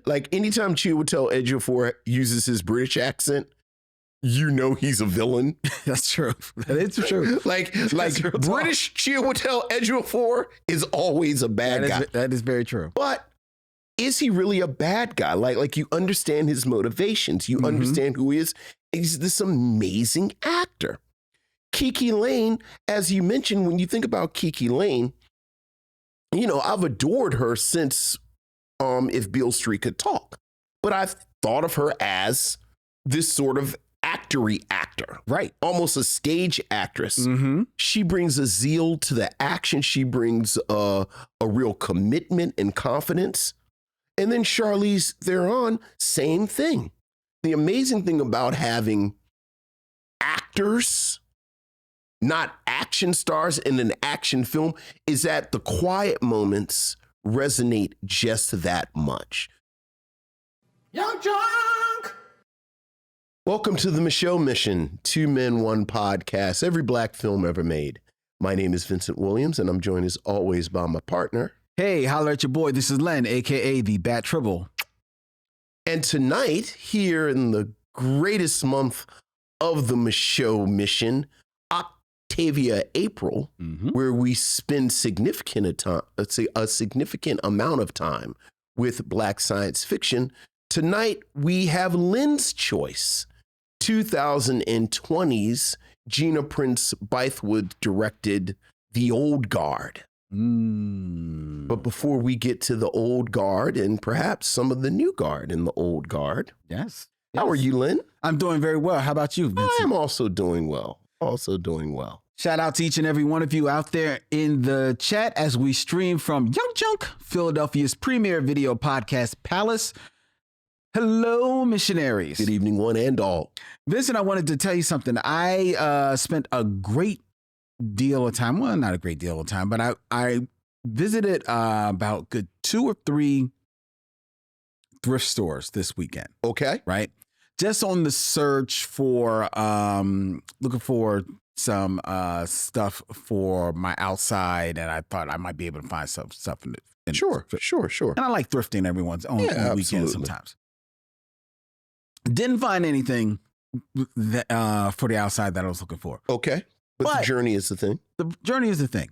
Like anytime Chiwetel Ejiofor uses his British accent, you know he's a villain. That's true. That is true. like British Chiwetel Ejiofor is always a bad guy. That is very true. But is he really a bad guy? Like you understand his motivations. You understand who he is. He's this amazing actor. Kiki Layne, as you mentioned, when you think about Kiki Layne, you know, I've adored her since If Beale Street Could Talk. But I've thought of her as this sort of actory actor. Right. Almost a stage actress. She brings a zeal to the action. She brings a real commitment and confidence. And then Charlize Theron, same thing. The amazing thing about having actors, not action stars in an action film, is that the quiet moments resonate just that much. YUNKJunk! Welcome to the Micheaux Mission, 2 Men, 1 podcast, every black film ever made. My name is Vincent Williams, and I'm joined as always by my partner. Hey, holla at your boy. This is Len, a.k.a. the Bat Tribble. And tonight, here in the greatest month of the Micheaux Mission, Octavia April, where we spend a significant amount of time with black science fiction. Tonight, we have Len's choice, 2020's Gina Prince-Bythewood directed The Old Guard. But before we get to the Old Guard and perhaps some of the new guard in the Old Guard. Yes. How are you, Len? I'm doing very well. How about you, Vincent? I'm also doing well. Shout out to each and every one of you out there in the chat as we stream from YUNKJunk, Philadelphia's premier video podcast palace. Hello, missionaries. Good evening, one and all. Vincent, I wanted to tell you something. I spent a great deal of time. Well, not a great deal of time, but I visited about good 2 or 3 thrift stores this weekend. Okay. Right? Just on the search for looking for some stuff for my outside, and I thought I might be able to find some stuff in it. Sure. And I like thrifting everyone's on the weekend sometimes. Didn't find anything that, for the outside that I was looking for. Okay. But the journey is the thing. The journey is the thing.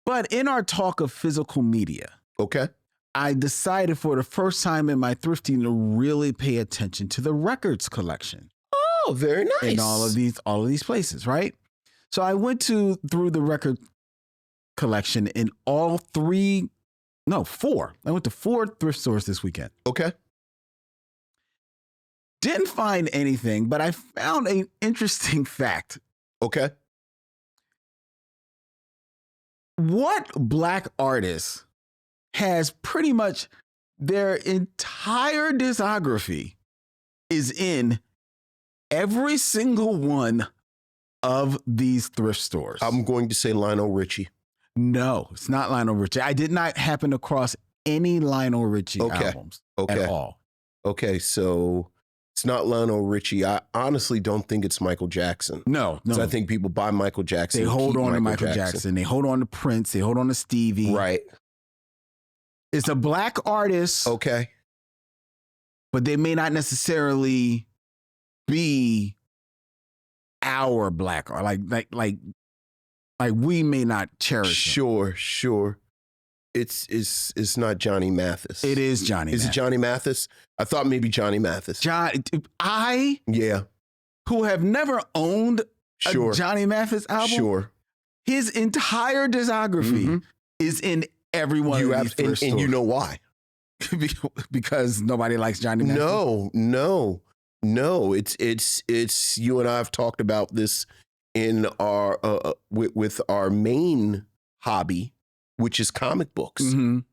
But in our talk of physical media, okay, I decided for the first time in my thrifting to really pay attention to the records collection. Oh, very nice. In all of these places, right? So I went through the record collection in all 4. I went to 4 thrift stores this weekend. Okay. Didn't find anything, but I found an interesting fact. Okay. What black artist has pretty much their entire discography is in every single one of these thrift stores? I'm going to say Lionel Richie. No, it's not Lionel Richie. I did not happen across any Lionel Richie albums at all. Okay, so it's not Lionel Richie. I honestly don't think it's Michael Jackson. No. I think people buy Michael Jackson. They hold on to Michael Jackson. They hold on to Prince. They hold on to Stevie. Right. It's a black artist. Okay. But they may not necessarily be our black art. Like we may not cherish them. Sure. It's not Johnny Mathis. It is Johnny Mathis. Is it Johnny Mathis? I thought maybe Johnny Mathis. Who have never owned a Johnny Mathis album. Sure. His entire discography is in every one of these thrift stores. And you know why? Because nobody likes Johnny Mathis. No. It's you and I have talked about this in our with our main hobby, which is comic books. You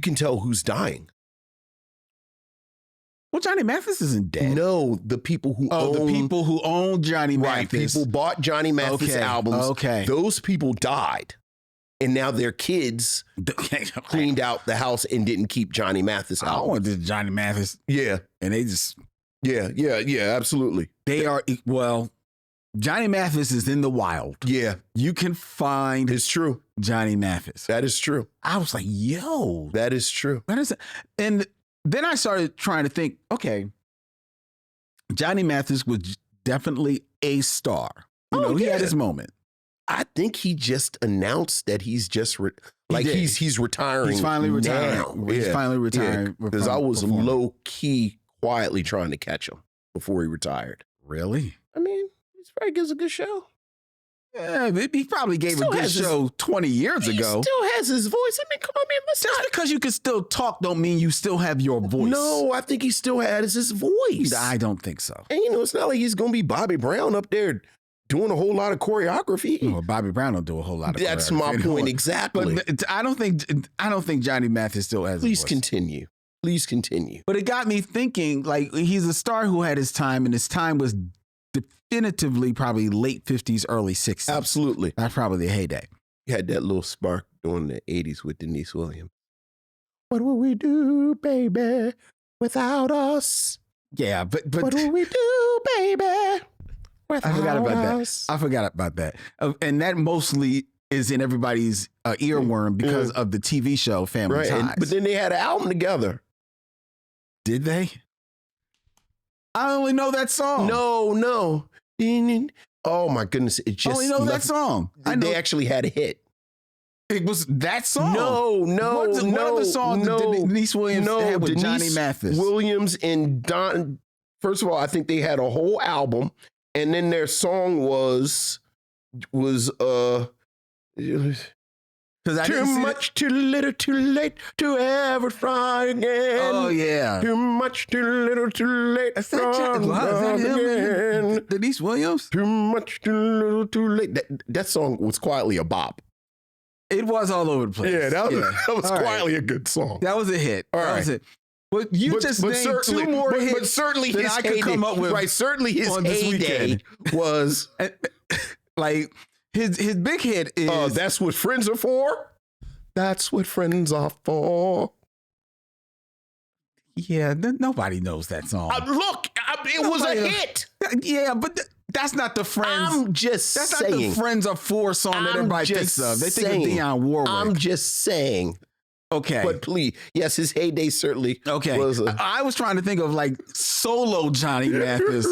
can tell who's dying. Well, Johnny Mathis isn't dead. No, the people who own Johnny Mathis. Right, people bought Johnny Mathis albums. Okay. Those people died. And now their kids cleaned out the house and didn't keep Johnny Mathis albums. I want this Johnny Mathis. Yeah. And they just... Yeah, absolutely. They are... Well, Johnny Mathis is in the wild. Yeah. You can find... It's true. Johnny Mathis. That is true. I was like, yo. That is true. And then I started trying to think, okay, Johnny Mathis was definitely a star. You know, he had his moment. I think he just announced that he's just he's retiring. He's finally retiring. Now. He's finally retiring. Because I was low key quietly trying to catch him before he retired. Really? I mean, he probably gives a good show. Yeah, he probably gave a good show 20 years ago. He still has his voice. I mean, come on, man. Just because you can still talk don't mean you still have your voice. No, I think he still has his voice. I don't think so. And, you know, it's not like he's going to be Bobby Brown up there doing a whole lot of choreography. Well, Bobby Brown don't do a whole lot of That's my point, exactly. But I don't think Johnny Mathis still has Please a voice. continue. Please continue. But it got me thinking, like, he's a star who had his time, and his time was definitively probably late 50s, early 60s. Absolutely. That's probably the heyday. You had that little spark during the 80s with Denise Williams. What will we do, baby, without us? Yeah, but what will we do, baby, without I forgot about us? that. I forgot about that. And that mostly is in everybody's earworm because of the TV show Family Ties. But then they had an album together. Did they? I only know that song. No. Oh my goodness! It just I only know that song. They actually had a hit. It was that song. No. What other song did Denise Williams had with Johnny Mathis? Williams and Don. First of all, I think they had a whole album, and then their song was too much, too little, too late to ever try again. Oh yeah. Too much, too little, too late. Is that him? Denise Williams? Too much, too little, too late. That song was quietly a bop. It was all over the place. Yeah, that was quietly a good song. That was a hit. All right. That was it. But you just named two more hits. But certainly that his I could come up with. Right, certainly his heyday was like his big hit is That's What Friends Are For. That's what friends are for. Yeah, nobody knows that song. Look, it was a hit. Yeah, but that's not the Friends. I'm just that's saying. That's not the Friends Are For song that everybody thinks of. They think of Dionne Warwick. I'm just saying. Okay. But please, yes, his heyday certainly was I was trying to think of like solo Johnny Mathis.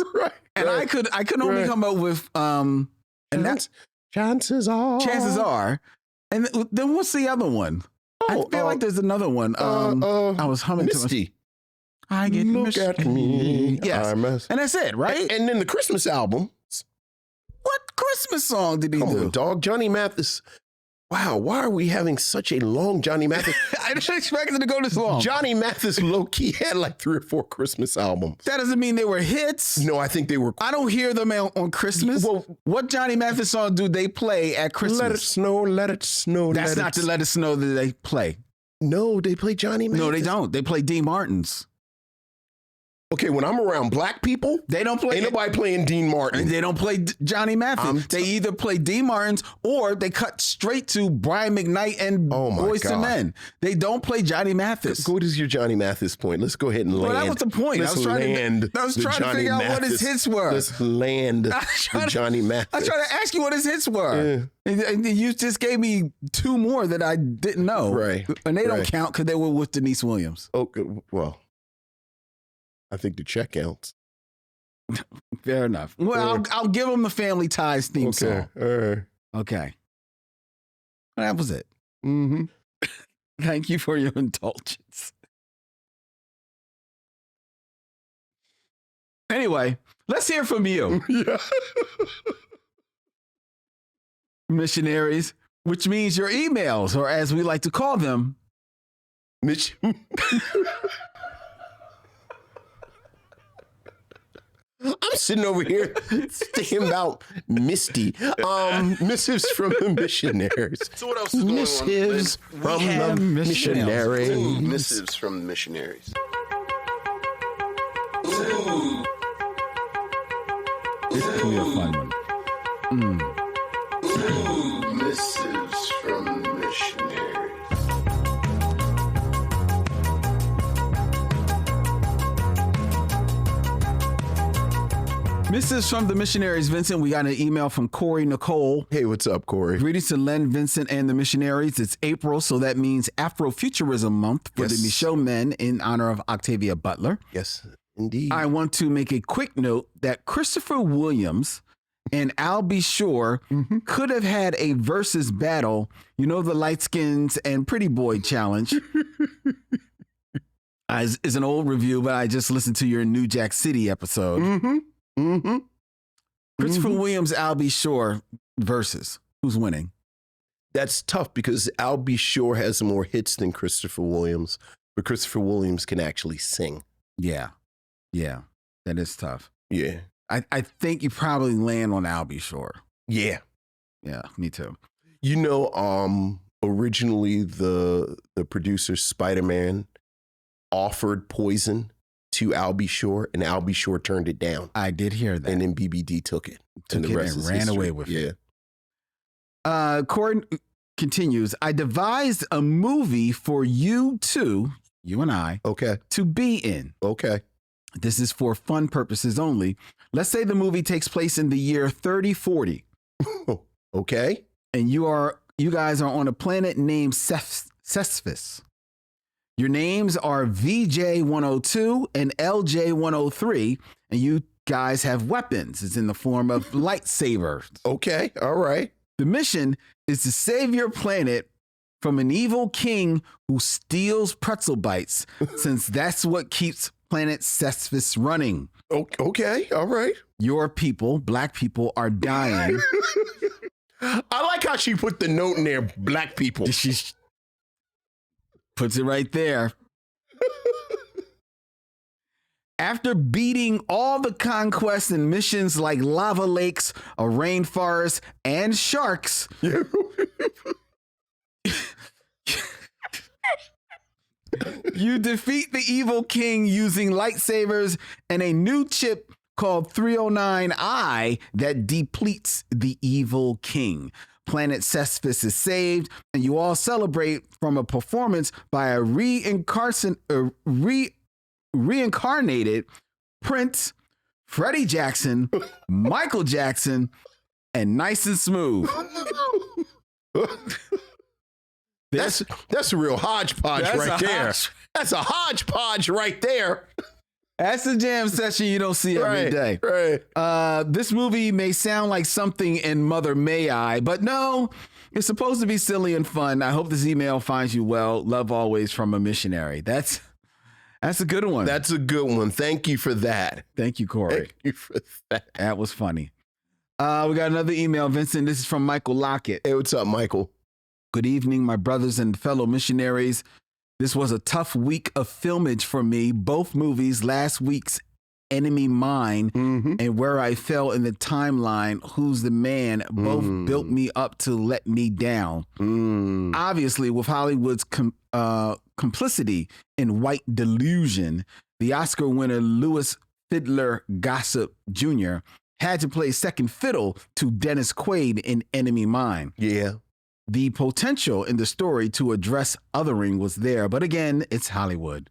And I could only come up with and that's Chances Are. And then what's the other one? I feel like there's another one. I was humming Misty. to I get Look at me. Yes. And that's it, right? And then the Christmas album. What Christmas song did he do? Come on, dog. Johnny Mathis. Wow, why are we having such a long Johnny Mathis? I didn't expect it to go this long. Johnny Mathis low-key had like 3 or 4 Christmas albums. That doesn't mean they were hits. No, I think they were. I don't hear them on Christmas. Well, what Johnny Mathis song do they play at Christmas? Let it snow, let it snow. That's not the Let It Snow that they play. No, they play Johnny Mathis. No, they don't. They play Dean Martin's. Okay, when I'm around black people, they don't play. Ain't nobody playing Dean Martin. They don't play Johnny Mathis. They either play Dean Martin's or they cut straight to Brian McKnight and Boyz II Men. They don't play Johnny Mathis. What is your Johnny Mathis point? Let's go ahead and land. Well, that was the point. I was trying to figure out what his hits were. Let's land the Johnny Mathis. I was trying to ask you what his hits were. Yeah. And you just gave me 2 more that I didn't know. Right. And they don't count because they were with Denise Williams. Okay, well. I think the check counts. Fair enough. Well, I'll give them the Family Ties theme song. All right. Okay. That was it. Mm-hmm. Thank you for your indulgence. Anyway, let's hear from you. Yeah. Missionaries, which means your emails, or as we like to call them, I'm sitting over here thinking about Misty. Missives from the missionaries. So what else is going Missives from the missionaries. Ooh, missives from the missionaries. Ooh. This could be a fun one. Ooh, missives from the missionaries. Mrs. from the Missionaries, Vincent. We got an email from Corey Nicole. Hey, what's up, Corey? Greetings to Len, Vincent, and the Missionaries. It's April, so that means Afrofuturism month for the Micheaux men in honor of Octavia Butler. Yes, indeed. I want to make a quick note that Christopher Williams and Albie Shore could have had a versus battle. You know, the light skins and pretty boy challenge. Is an old review, but I just listened to your New Jack City episode. Christopher Williams, Albie Shore versus. Who's winning? That's tough because Albie Shore has more hits than Christopher Williams, but Christopher Williams can actually sing. Yeah. That is tough. Yeah. I think you probably land on Albie Shore. Yeah. Yeah, me too. You know, originally the producer Spider-Man offered poison to Albie Shore, and Albie Shore turned it down. I did hear that. And then BBD took it. And ran away with it. Corey continues, I devised a movie for you two, you and I, to be in. Okay. This is for fun purposes only. Let's say the movie takes place in the year 3040. Okay. And you guys are on a planet named Cestus. Your names are VJ102 and LJ103, and you guys have weapons. It's in the form of lightsabers. Okay, all right. The mission is to save your planet from an evil king who steals pretzel bites, since that's what keeps planet Cestus running. Okay, all right. Your people, black people, are dying. I like how she put the note in there, black people. She puts it right there. After beating all the conquests and missions like lava lakes, a rainforest, and sharks, you defeat the evil king using lightsabers and a new chip called 309I that depletes the evil king. Planet Cestus is saved, and you all celebrate from a performance by a reincarnated Prince, Freddie Jackson, Michael Jackson, and Nice and Smooth. That's a real hodgepodge right there. That's a hodgepodge right there. That's a jam session you don't see every day. Right. This movie may sound like something in Mother May I, but no, it's supposed to be silly and fun. I hope this email finds you well. Love always from a missionary. That's a good one. That's a good one. Thank you for that. Thank you, Corey. Thank you for that. That was funny. We got another email, Vincent. This is from Michael Lockett. Hey, what's up, Michael? Good evening, my brothers and fellow missionaries. This was a tough week of filmage for me. Both movies, last week's Enemy Mine and Where I Fell in the Timeline, Who's the Man, both built me up to let me down. Obviously, with Hollywood's complicity in white delusion, the Oscar winner Louis Fiddler Gossett Jr. had to play second fiddle to Dennis Quaid in Enemy Mine. Yeah. The potential in the story to address othering was there, but again, it's Hollywood.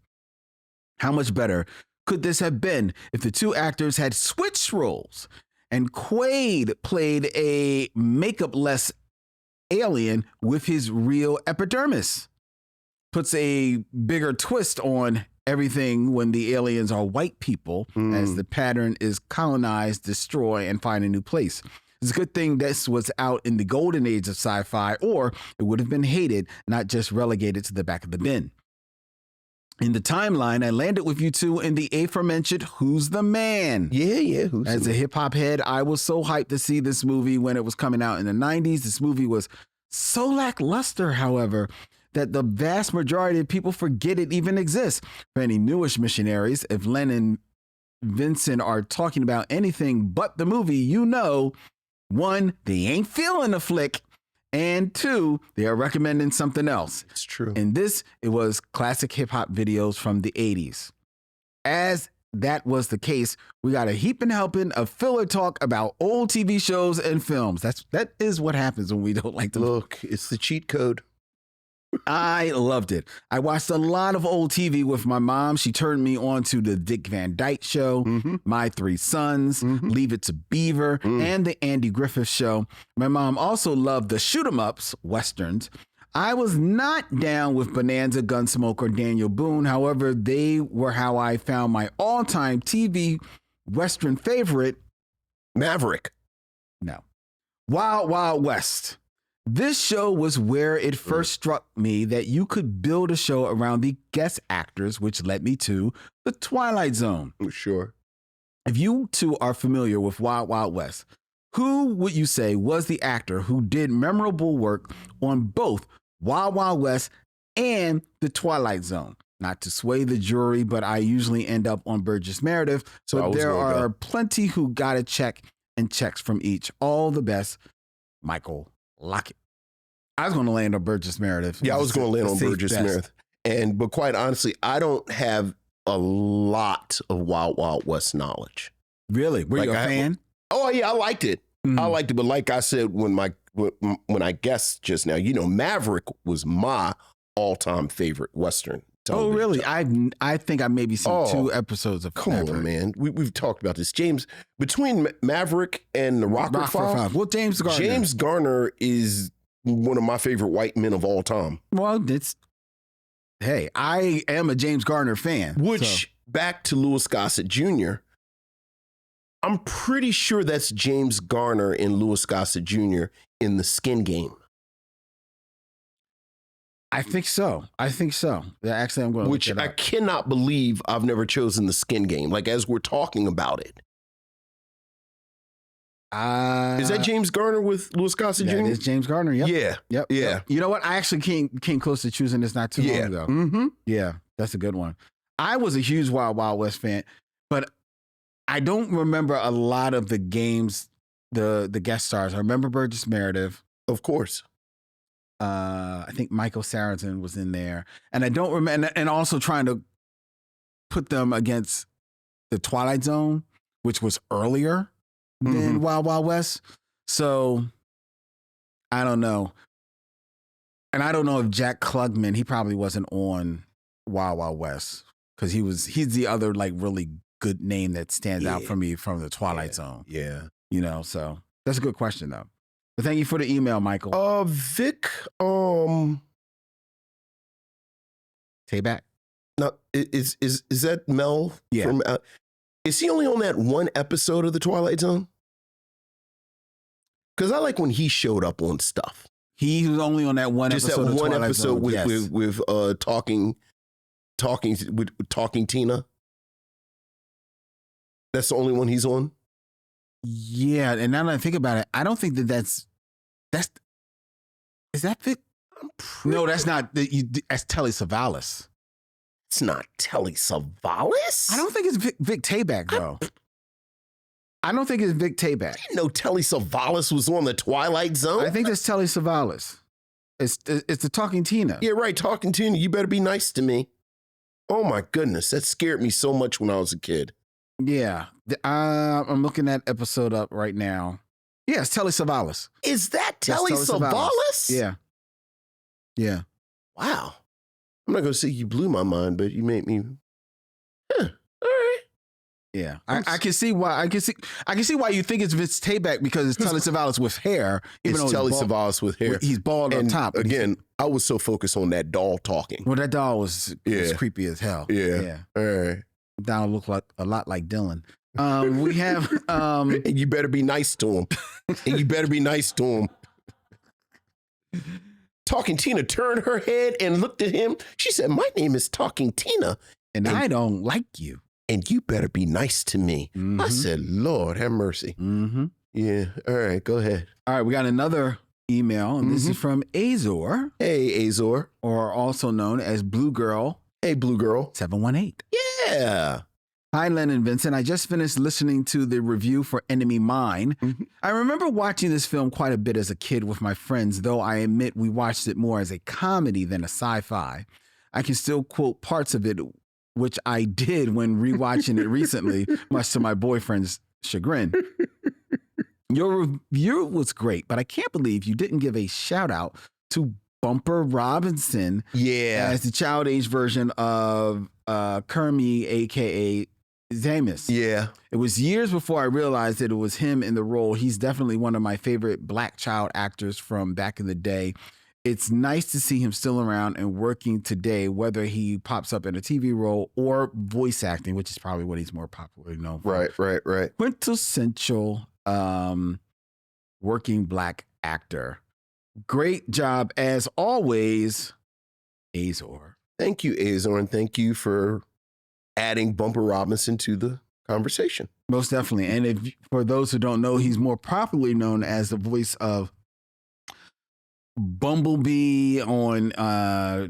How much better could this have been if the two actors had switched roles and Quaid played a makeup-less alien with his real epidermis? Puts a bigger twist on everything when the aliens are white people, as the pattern is colonize, destroy, and find a new place. It's a good thing this was out in the golden age of sci-fi, or it would have been hated, not just relegated to the back of the bin. In the timeline, I landed with you two in the aforementioned Who's the Man? Yeah. As a hip-hop head, I was so hyped to see this movie when it was coming out in the 90s. This movie was so lackluster, however, that the vast majority of people forget it even exists. For any newish missionaries, if Len and Vincent are talking about anything but the movie, you know, 1, they ain't feeling the flick, and 2, they are recommending something else. It's true. In this, it was classic hip-hop videos from the 80s. As that was the case, we got a heaping helping of filler talk about old TV shows and films. That is what happens when we don't like to look. It's the cheat code. I loved it. I watched a lot of old TV with my mom. She turned me on to the Dick Van Dyke Show, My Three Sons, Leave It to Beaver, and the Andy Griffith Show. My mom also loved the shoot 'em ups, Westerns. I was not down with Bonanza, Gunsmoke, or Daniel Boone. However, they were how I found my all-time TV Western favorite, Maverick. No. Wild Wild West. This show was where it first struck me that you could build a show around the guest actors, which led me to The Twilight Zone. Sure. If you two are familiar with Wild Wild West, who would you say was the actor who did memorable work on both Wild Wild West and The Twilight Zone? Not to sway the jury, but I usually end up on Burgess Meredith. So there are plenty who got a check and checks from each. All the best, Michael Lockett. I was going to land on Burgess Meredith. Yeah, I was going to land on Burgess Meredith. But quite honestly, I don't have a lot of Wild Wild West knowledge. Really? Were you a fan? Oh, yeah, I liked it. I liked it. But like I said, when I guessed just now, Maverick was my all-time favorite Western television. Oh, really? I think I maybe seen 2 episodes of Come Maverick. on, man. We've talked about this. James, between Maverick and the Rockford Five. Well, James Garner is one of my favorite white men of all time. Well, hey, I am a James Garner fan. Back to Louis Gossett Jr., I'm pretty sure that's James Garner and Louis Gossett Jr. in The Skin Game. I think so. Yeah, actually, I'm going to Which I cannot believe I've never chosen The Skin Game. Like, as we're talking about it. Is that James Garner with Louis Gossett Jr.? It is James Garner, yep. Yeah. Yep. Yeah. Yep. You know what? I actually came close to choosing this not too long ago. Mm-hmm. Yeah, that's a good one. I was a huge Wild Wild West fan, but I don't remember a lot of the games, the guest stars. I remember Burgess Meredith. Of course. I think Michael Sarrazin was in there. And I don't remember, and also trying to put them against The Twilight Zone, which was earlier than Wild Wild West. So I don't know. And I don't know if Jack Klugman, he probably wasn't on Wild Wild West because he's the other like really good name that stands out for me from The Twilight Zone. Yeah. So that's a good question though. But thank you for the email, Michael. Vic, Tayback. No, is that Mel? Yeah. From, is he only on that one episode of The Twilight Zone? Because I like when he showed up on stuff. He was only on that one Just episode. Just that of one Twilight episode Zone. with talking Tina. That's the only one he's on. Yeah, and now that I think about it, I don't think that's is that Vic? No, that's not. That's Telly Savalas. It's not Telly Savalas. I don't think it's Vic Tayback though. I don't think it's Vic Tayback. I didn't know Telly Savalas was on The Twilight Zone. I think that's Telly Savalas. It's the Talking Tina. Yeah, right. Talking Tina. You better be nice to me. Oh my goodness, that scared me so much when I was a kid. Yeah, I'm looking that episode up right now. Yeah, it's Telly Savalas. Is that Telly Savalas? Yeah. Yeah. Wow. I'm not going to say you blew my mind, but you made me. All right. Yeah, I can see why. I can see why you think it's Vince Tayback because it's Telly Savalas with hair. Even it's Telly Savalas with hair. He's bald on top. Again, I was so focused on that doll talking. Well, that doll was creepy as hell. Yeah. All right. Doll looked like a lot like Dylan. We have. And you better be nice to him. Talking Tina turned her head and looked at him. She said, "My name is Talking Tina, and I don't like you. And you better be nice to me." Mm-hmm. I said, "Lord, have mercy." Mm-hmm. Yeah. All right, go ahead. All right, we got another email, and this is from Azor. Hey, Azor. Or also known as Blue Girl. Hey, Blue Girl. 718. Yeah. Hi, Len and Vincent. I just finished listening to the review for Enemy Mine. Mm-hmm. I remember watching this film quite a bit as a kid with my friends, though I admit we watched it more as a comedy than a sci-fi. I can still quote parts of it, which I did when rewatching it recently, much to my boyfriend's chagrin. Your review was great, but I can't believe you didn't give a shout out to Bumper Robinson as the child age version of Kermie, aka Zamus. Yeah. It was years before I realized that it was him in the role. He's definitely one of my favorite black child actors from back in the day. It's nice to see him still around and working today, whether he pops up in a TV role or voice acting, which is probably what he's more popularly known for. Right. Quintessential working black actor. Great job as always, Azor. Thank you, Azor, and thank you for adding Bumper Robinson to the conversation. Most definitely. And for those who don't know, he's more popularly known as the voice of Bumblebee on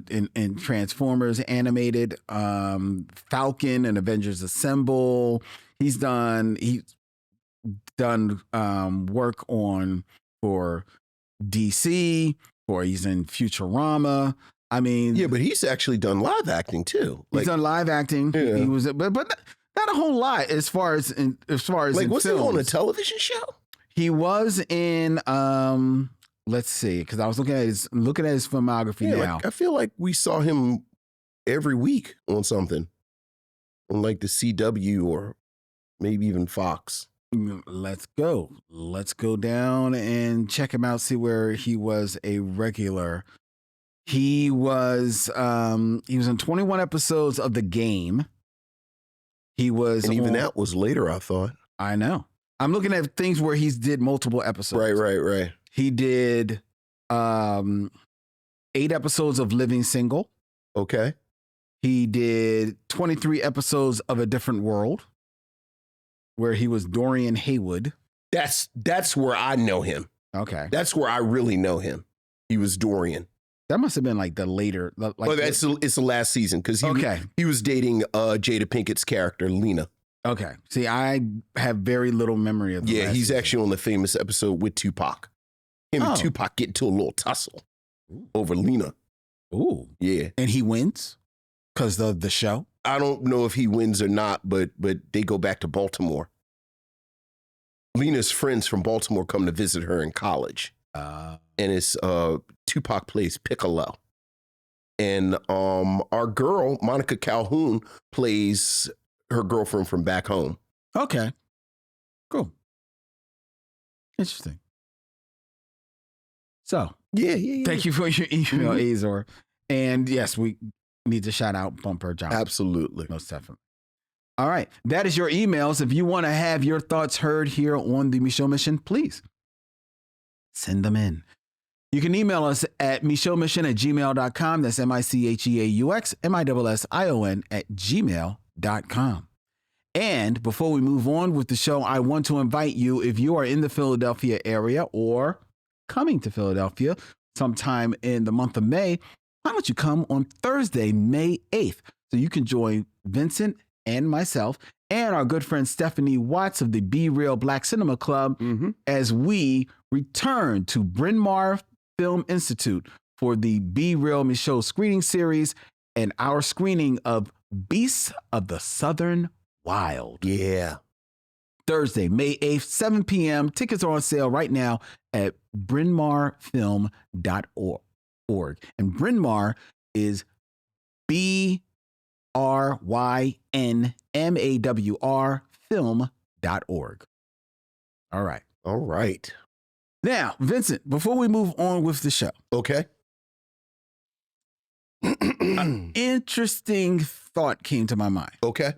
in Transformers animated, Falcon and Avengers Assemble. He's done work for DC, he's in Futurama. I mean, yeah, but he's actually done live acting too. He's done live acting. Yeah. He was, but not a whole lot as far as like, was he films. on a television show? He was in let's see, because I was looking at his filmography now. Like, I feel like we saw him every week on something, on like the CW or maybe even Fox. Let's go down and check him out. See where he was a regular. He was in 21 episodes of The Game. He was, and even that was later, I thought. I know. I'm looking at things where he's did multiple episodes. Right. He did 8 episodes of Living Single. Okay. He did 23 episodes of A Different World, where he was Dorian Haywood. That's where I know him. Okay. That's where I really know him. He was Dorian. That must have been like the later. It's the last season because he was dating Jada Pinkett's character, Lena. Okay. See, I have very little memory of that. Yeah, he's actually on the famous episode with Tupac. Him and Tupac get into a little tussle over Lena. Ooh. Yeah. And he wins because of the show? I don't know if he wins or not, but they go back to Baltimore. Lena's friends from Baltimore come to visit her in college. And it's Tupac plays Piccolo. And our girl, Monica Calhoun, plays her girlfriend from back home. Okay. Cool. Interesting. So, yeah. Thank you for your email, Azor. And yes, we need to shout out Bumper Johnson. Absolutely. Most definitely. All right. That is your emails. If you want to have your thoughts heard here on the Micheaux Mission, please send them in. You can email us at micheauxmission@gmail.com. That's MICHEAUXMISSION@gmail.com. And before we move on with the show, I want to invite you, if you are in the Philadelphia area or coming to Philadelphia sometime in the month of May, why don't you come on Thursday, May 8th, so you can join Vincent and myself and our good friend Stephanie Watts of the Be Real Black Cinema Club as we return to Bryn Mawr Film Institute for the Be Real Micheaux screening series and our screening of Beasts of the Southern Wild. Yeah. Thursday, May 8th, 7 p.m. Tickets are on sale right now at brynmarfilm.org. And Bryn Mawr is BRYNMAWR film.org. All right. Now, Vincent, before we move on with the show. Okay. An interesting thought came to my mind. Okay.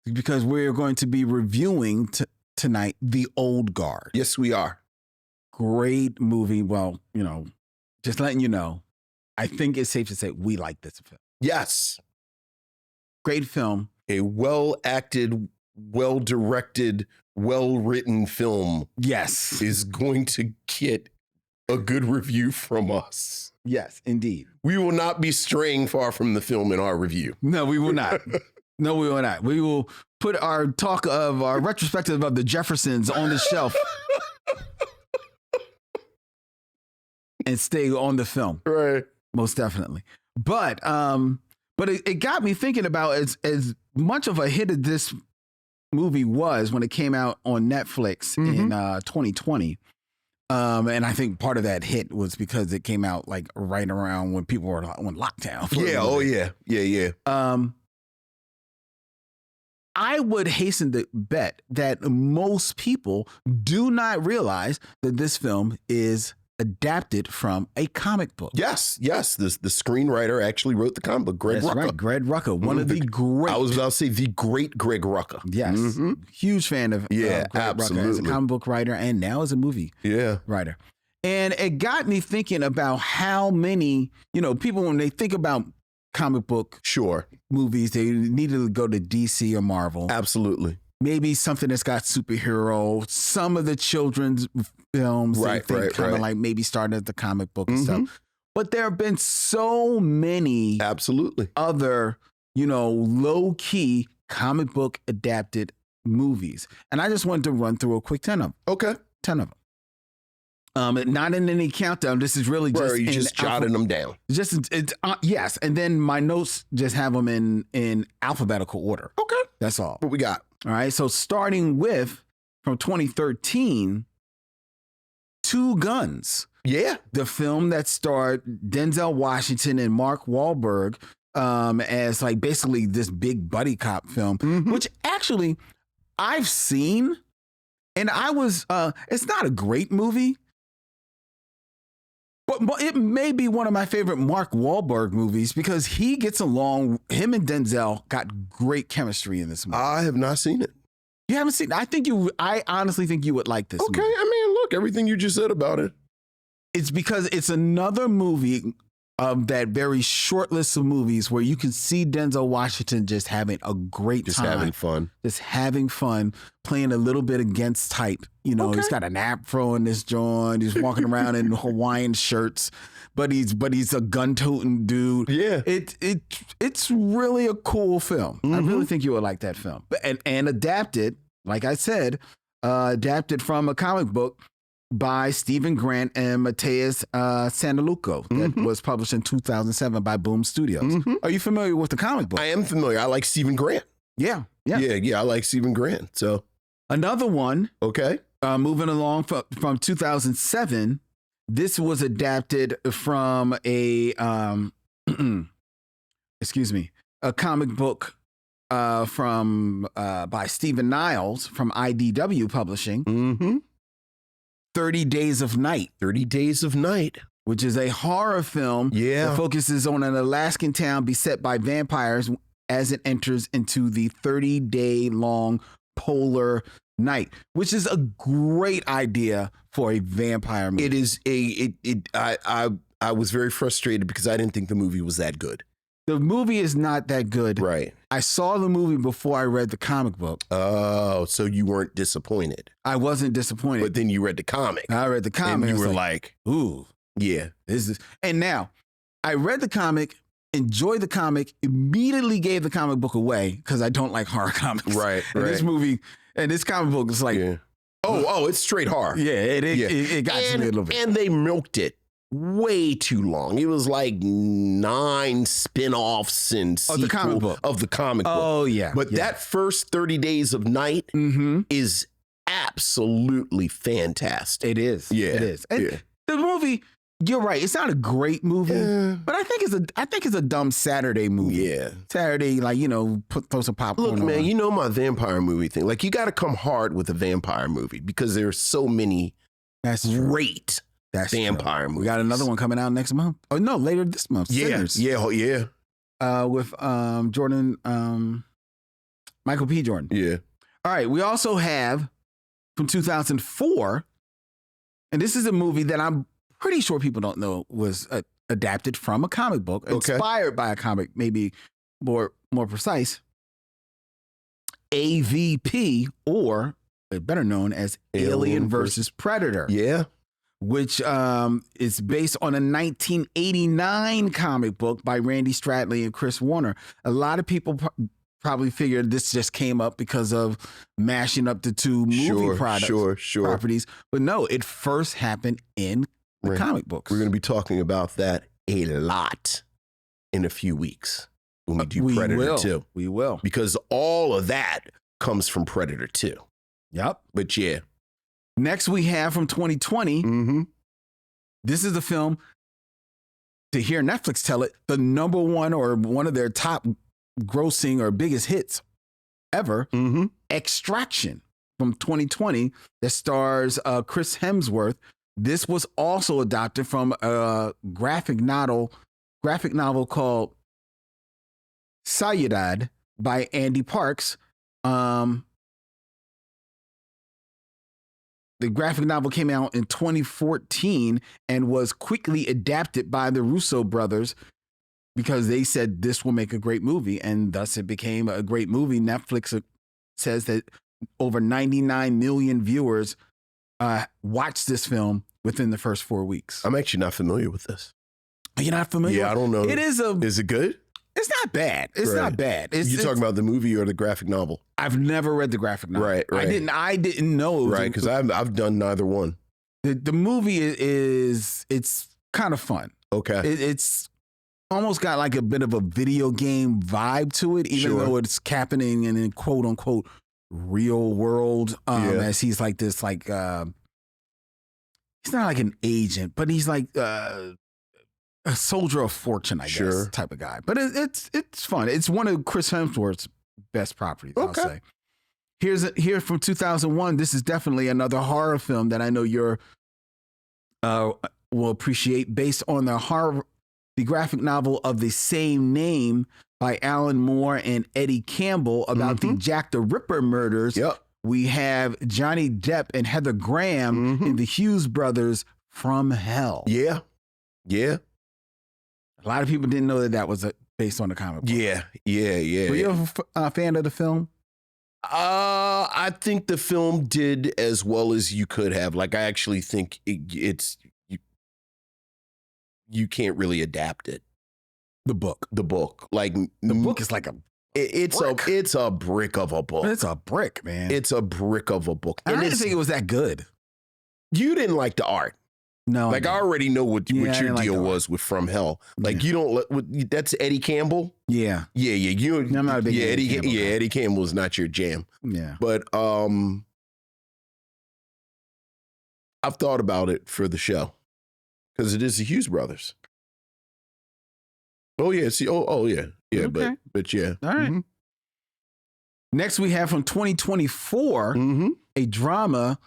Because we're going to be reviewing tonight The Old Guard. Yes, we are. Great movie. Well, just letting you know, I think it's safe to say we like this film. Yes. Great film. A well-acted, well-directed, well-written film. Yes. Is going to get a good review from us. Yes, indeed. We will not be straying far from the film in our review. No, we will not. No, we will not. We will put our retrospective of the Jeffersons on the shelf and stay on the film. Right. Most definitely. But it got me thinking about as much of a hit as this movie was when it came out on Netflix in 2020. And I think part of that hit was because it came out like right around when people were on lockdown. Yeah. I would hasten to bet that most people do not realize that this film is adapted from a comic book. Yes. The screenwriter actually wrote the comic book, Greg Rucka. Right, Greg Rucka, one of the great. I was about to say the great Greg Rucka. Yes, huge fan of Greg Rucka as a comic book writer and now as a movie writer. And it got me thinking about how many, people, when they think about comic book movies, they needed to go to DC or Marvel. Absolutely. Maybe something that's got superhero, some of the children's films, kind of like maybe started at the comic book and stuff. But there have been so many other, low key comic book adapted movies. And I just wanted to run through a quick 10 of them. Okay. 10 of them. Not in any countdown. This is really just you just jotting them down. Yes, and then my notes just have them in alphabetical order. Okay, that's all. What we got? All right. So starting with from 2013, Two Guns. Yeah, the film that starred Denzel Washington and Mark Wahlberg as like basically this big buddy cop film, which actually I've seen, and I was. It's not a great movie. But it may be one of my favorite Mark Wahlberg movies because he gets along. Him and Denzel got great chemistry in this movie. I have not seen it. You haven't seen it? I honestly think you would like this movie. I mean, look, everything you just said about it. It's because it's another movie of that very short list of movies where you can see Denzel Washington just having a great time. Just having fun, playing a little bit against type. He's got an afro in this joint. He's walking around in Hawaiian shirts, but he's a gun-toting dude. Yeah. It's really a cool film. I really think you would like that film. And adapted, like I said, adapted from a comic book by Stephen Grant and Mateus Santaluco that was published in 2007 by Boom Studios. Are you familiar with the comic book? I am familiar. I like Stephen Grant. Yeah. I like Stephen Grant. So another one. Okay. Moving along from 2007. This was adapted from a a comic book from by Stephen Niles from IDW Publishing. 30 Days of Night. 30 Days of Night. Which is a horror film that focuses on an Alaskan town beset by vampires as it enters into the 30-day-long polar night, which is a great idea for a vampire movie. It is I was very frustrated because I didn't think the movie was that good. The movie is not that good. Right. I saw the movie before I read the comic book. Oh, so you weren't disappointed. I wasn't disappointed. But then you read the comic. I read the comic. And you were like, ooh. Yeah. This is. And now, I read the comic, enjoyed the comic, immediately gave the comic book away because I don't like horror comics. Right. And this movie, and this comic book is like. Yeah. Oh, it's straight horror. Yeah, it got to me a little bit. And they milked it way too long. It was like 9 spin-offs and sequel of the comic book. Oh, yeah. But that first 30 Days of Night is absolutely fantastic. It is. Yeah. It is. And the movie, you're right. It's not a great movie, but I think it's a dumb Saturday movie. Yeah. Saturday, like, throw some popcorn on. Look, man, my vampire movie thing. Like, you got to come hard with a vampire movie because there's so many great vampire movies. We got another one coming out next month. Oh, no, later this month. Sinners. Yeah. With Jordan, Michael P. Jordan. Yeah. All right. We also have from 2004, and this is a movie that I'm pretty sure people don't know was adapted from a comic book, inspired by a comic, maybe more precise. AVP, or better known as Alien versus Predator. Yeah. Which is based on a 1989 comic book by Randy Stradley and Chris Warner. A lot of people probably figured this just came up because of mashing up the two movie properties. But no, it first happened in the comic books. We're going to be talking about that a lot in a few weeks when we do Predator 2. We will. Because all of that comes from Predator 2. Yep. But yeah. Next, we have from 2020. Mm-hmm. This is the film, to hear Netflix tell it, the number one or one of their top grossing or biggest hits ever, Extraction from 2020, that stars Chris Hemsworth. This was also adapted from a graphic novel called Sayadad by Andy Parks. The graphic novel came out in 2014 and was quickly adapted by the Russo brothers because they said this will make a great movie, and thus it became a great movie. Netflix says that over 99 million viewers watched this film within the first 4 weeks. I'm actually not familiar with this. You're not familiar? Yeah, I don't know. Is it good? It's not bad. It's not bad. You talking about the movie or the graphic novel? I've never read the graphic novel. Right. I didn't know. Right, because I've done neither one. The movie it's kind of fun. Okay. It's almost got like a bit of a video game vibe to it, even though it's happening in quote unquote real world. As he's like this, like he's not like an agent, but he's like a soldier of fortune, I guess, type of guy. But it's fun. It's one of Chris Hemsworth's best properties, I'll say. Here from 2001. This is definitely another horror film that I know you're will appreciate, based on the graphic novel of the same name by Alan Moore and Eddie Campbell about the Jack the Ripper murders. Yep. We have Johnny Depp and Heather Graham in the Hughes brothers From Hell. Yeah. A lot of people didn't know that was based on the comic book. Yeah. Were you a fan of the film? I think the film did as well as you could have. Like, I actually think it's you can't really adapt it. The book, like the book is like it's a brick of a book. It's a brick, man. It's a brick of a book. And I didn't think it was that good. You didn't like the art. No, like I already know what your deal was with From Hell. Like you don't. That's Eddie Campbell. Yeah. I'm not a big Eddie Campbell guy. Eddie Campbell is not your jam. Yeah. But I've thought about it for the show because it is the Hughes brothers. Oh yeah. See. Oh yeah. Yeah. Okay. But yeah. All right. Next, we have from 2024 a drama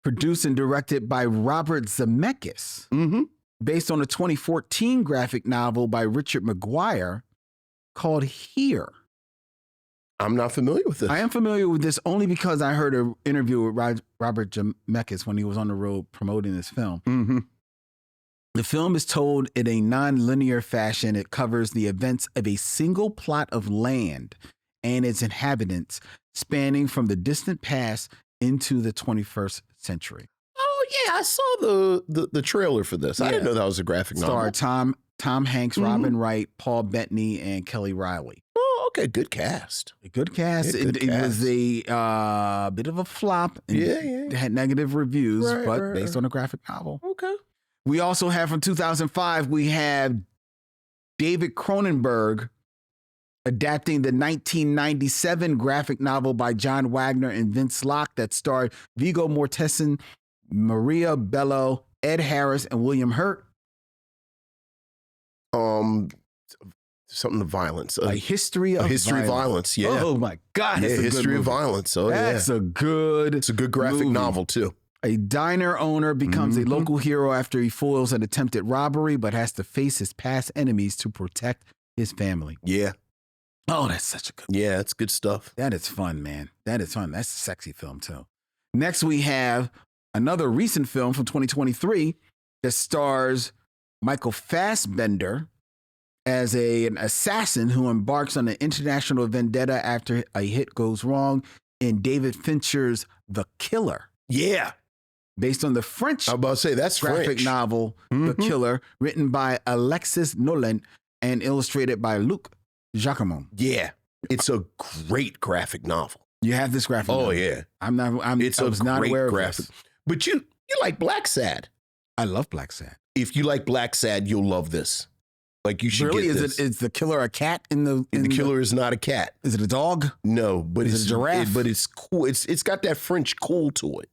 produced and directed by Robert Zemeckis, based on a 2014 graphic novel by Richard McGuire called Here. I'm not familiar with this. I am familiar with this only because I heard an interview with Robert Zemeckis when he was on the road promoting this film. The film is told in a non-linear fashion. It covers the events of a single plot of land and its inhabitants, spanning from the distant past into the 21st century. Oh yeah, I saw the trailer for this. I didn't know that was a graphic novel. Starred Tom Hanks, Robin Wright, Paul Bettany, and Kelly Riley. Oh, okay, good cast. A good cast. Yeah, good it cast. was a bit of a flop. And it had negative reviews, but based on a graphic novel. Okay. We also have from 2005, we have David Cronenberg adapting the 1997 graphic novel by John Wagner and Vince Locke that starred Viggo Mortensen, Maria Bello, Ed Harris, and William Hurt. Something of violence. A history of violence. Yeah. Oh my God. Yeah, history of violence. Oh That's yeah. It's a good graphic movie. novel too. A diner owner becomes a local hero after he foils an attempted robbery, but has to face his past enemies to protect his family. Yeah. Oh, that's such a good. Yeah, it's good stuff. That is fun, man. That is fun. That's a sexy film too. Next, we have another recent film from 2023 that stars Michael Fassbender as an assassin who embarks on an international vendetta after a hit goes wrong in David Fincher's The Killer. Yeah. Based on the French I'm about to say that's graphic French. novel, The Killer, written by Alexis Nolan and illustrated by Luc Jacquemont. Yeah. It's a great graphic novel. You have this graphic novel. Oh yeah. I was not aware of this. But you like Black Sad. I love Black Sad. If you like Black Sad, you'll love this. Like you should Really? get this. Is the killer a cat in the The killer is not a cat. Is it a dog? No, but Is it a giraffe? but it's cool. It's got that French cool to it.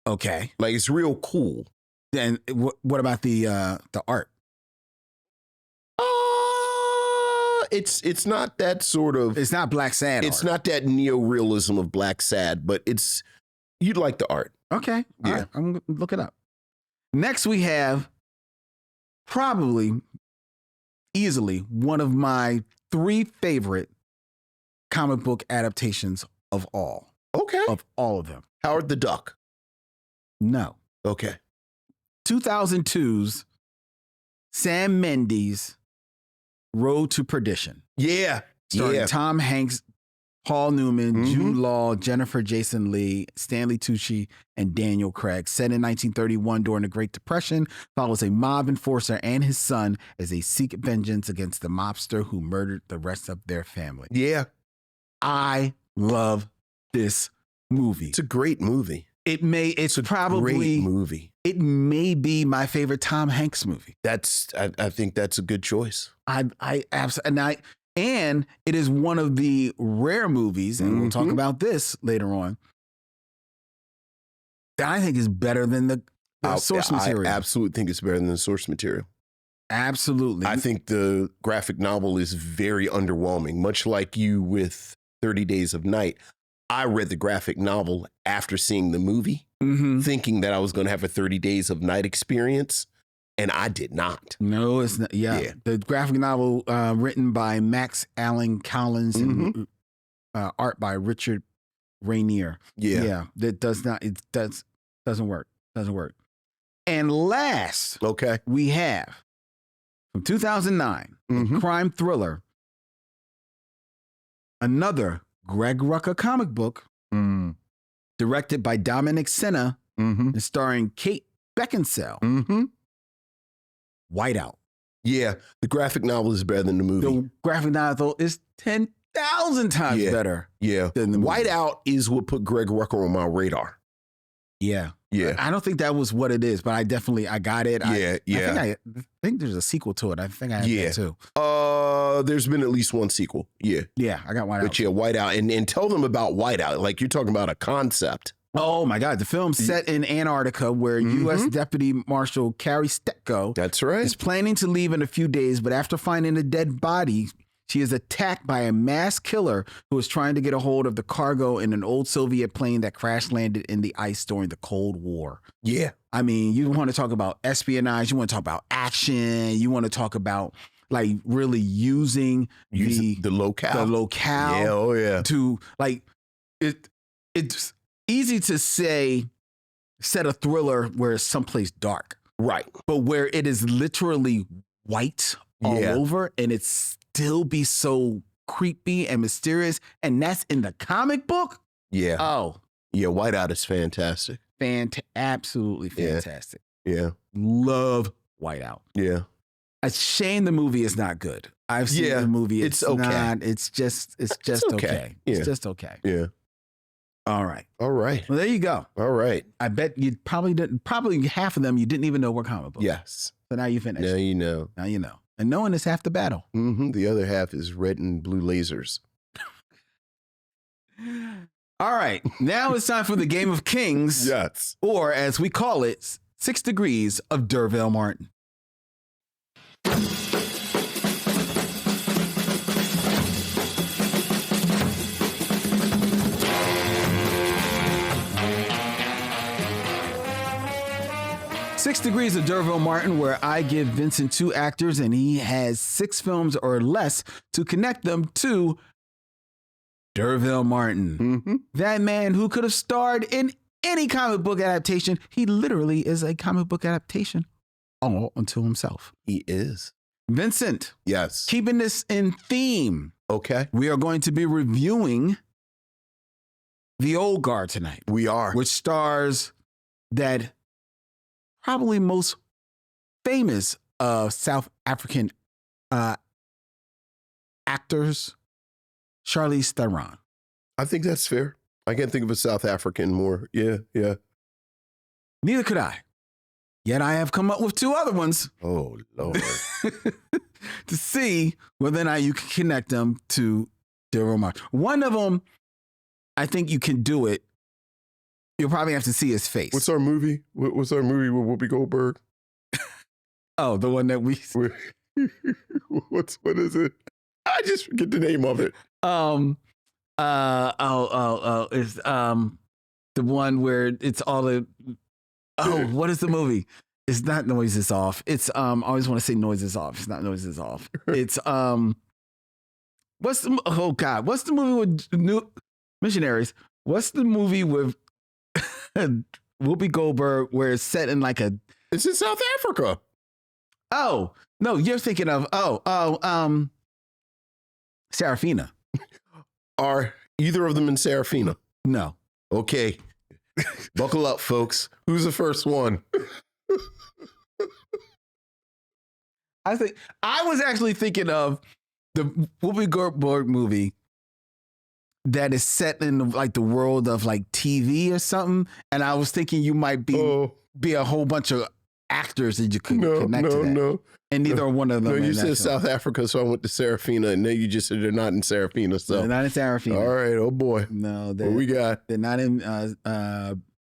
Okay. Like, it's real cool. Then what about the art? It's not that sort of. It's not Black Sad It's art. not that neo-realism of Black Sad, but you'd like the art. Okay. Yeah. All right. I'm going to look it up. Next, we have probably easily one of my 3 favorite comic book adaptations of all. Okay. Of all of them. Howard the Duck. No. Okay. 2002's Sam Mendes' Road to Perdition. Yeah. Starring Tom Hanks, Paul Newman, Jude Law, Jennifer Jason Leigh, Stanley Tucci, and Daniel Craig. Set in 1931 during the Great Depression, follows a mob enforcer and his son as they seek vengeance against the mobster who murdered the rest of their family. Yeah. I love this movie. It's a great movie. It's probably great movie. It may be my favorite Tom Hanks movie. I think that's a good choice. I absolutely, and it is one of the rare movies, and we'll talk about this later on, that I think is better than the source material. I absolutely think it's better than the source material. Absolutely. I think the graphic novel is very underwhelming, much like you with 30 Days of Night. I read the graphic novel after seeing the movie, thinking that I was going to have a 30 Days of Night experience, and I did not. No, it's not. Yeah. The graphic novel written by Max Allen Collins and art by Richard Rainier. Yeah. That doesn't work. Doesn't work. And last, we have from 2009, a crime thriller, another Greg Rucka comic book, directed by Dominic Sena, and starring Kate Beckinsale. Whiteout. Yeah, the graphic novel is better than the movie. The graphic novel is 10,000 times better. Yeah. Than the movie. Whiteout is what put Greg Rucka on my radar. Yeah. Yeah. I don't think that was what it is, but I got it. I think there's a sequel to it. I think I have that too. There's been at least one sequel. Yeah. Yeah, I got Whiteout. But yeah, Whiteout. And tell them about Whiteout. Like, you're talking about a concept. Oh my God. The film's set in Antarctica where U.S. Deputy Marshal Carrie Stetko That's right. is planning to leave in a few days, but after finding a dead body, she is attacked by a mass killer who is trying to get a hold of the cargo in an old Soviet plane that crash landed in the ice during the Cold War. Yeah. I mean, you want to talk about espionage, you want to talk about action, you want to talk about like really using the locale. Yeah, oh yeah. To like it's easy to set a thriller where it's someplace dark. Right. But where it is literally white all over and it still be so creepy and mysterious. And that's in the comic book? Yeah. Oh. Yeah, Whiteout is fantastic. Absolutely fantastic. Yeah. Love Whiteout. Yeah. A shame the movie is not good. I've seen the movie. It's okay. It's just okay. Yeah. It's just okay. Yeah. All right. Well, there you go. All right. I bet you probably half of them you didn't even know were comic books. Yes. So now you finished. Now you know. Now you know. And knowing is half the battle. The other half is red and blue lasers. All right. Now it's time for the Game of Kings. Yes. Or as we call it, 6 Degrees of D'Urville Martin. 6 Degrees of D'Urville Martin, where I give Vincent 2 actors and he has 6 films or less to connect them to D'Urville Martin. That man who could have starred in any comic book adaptation. He literally is a comic book adaptation all unto himself. He is. Vincent. Yes. Keeping this in theme. Okay. We are going to be reviewing The Old Guard tonight. We are. Which stars that probably most famous South African actors, Charlize Theron. I think that's fair. I can't think of a South African more. Yeah. Neither could I. Yet I have come up with 2 other ones. Oh, Lord. To see whether or not you can connect them to D'Urville Martin. One of them, I think you can do it You'll probably have to see his face. What's our movie? What's our movie with Whoopi Goldberg? Oh, the one that we. What is it? I just forget the name of it. It's the one where it's all the. Oh, what is the movie? It's not Noises Off. It's I always want to say Noises Off. It's not Noises Off. It's what's the movie with New Missionaries? What's the movie with Whoopi Goldberg where it's set in like a? It's in South Africa. Oh no, you're thinking of Serafina. Are either of them in Serafina? No. Okay. Buckle up, folks. Who's the first one? I was actually thinking of the Whoopi Goldberg movie that is set in like the world of like TV or something, and I was thinking you might be a whole bunch of actors that you could connect to that. No. And neither one of them. No, you said South Africa, so I went to Serafina, and then you just said they're not in Serafina. So they're not in Serafina. All right, oh boy. No, what we got? They're not in.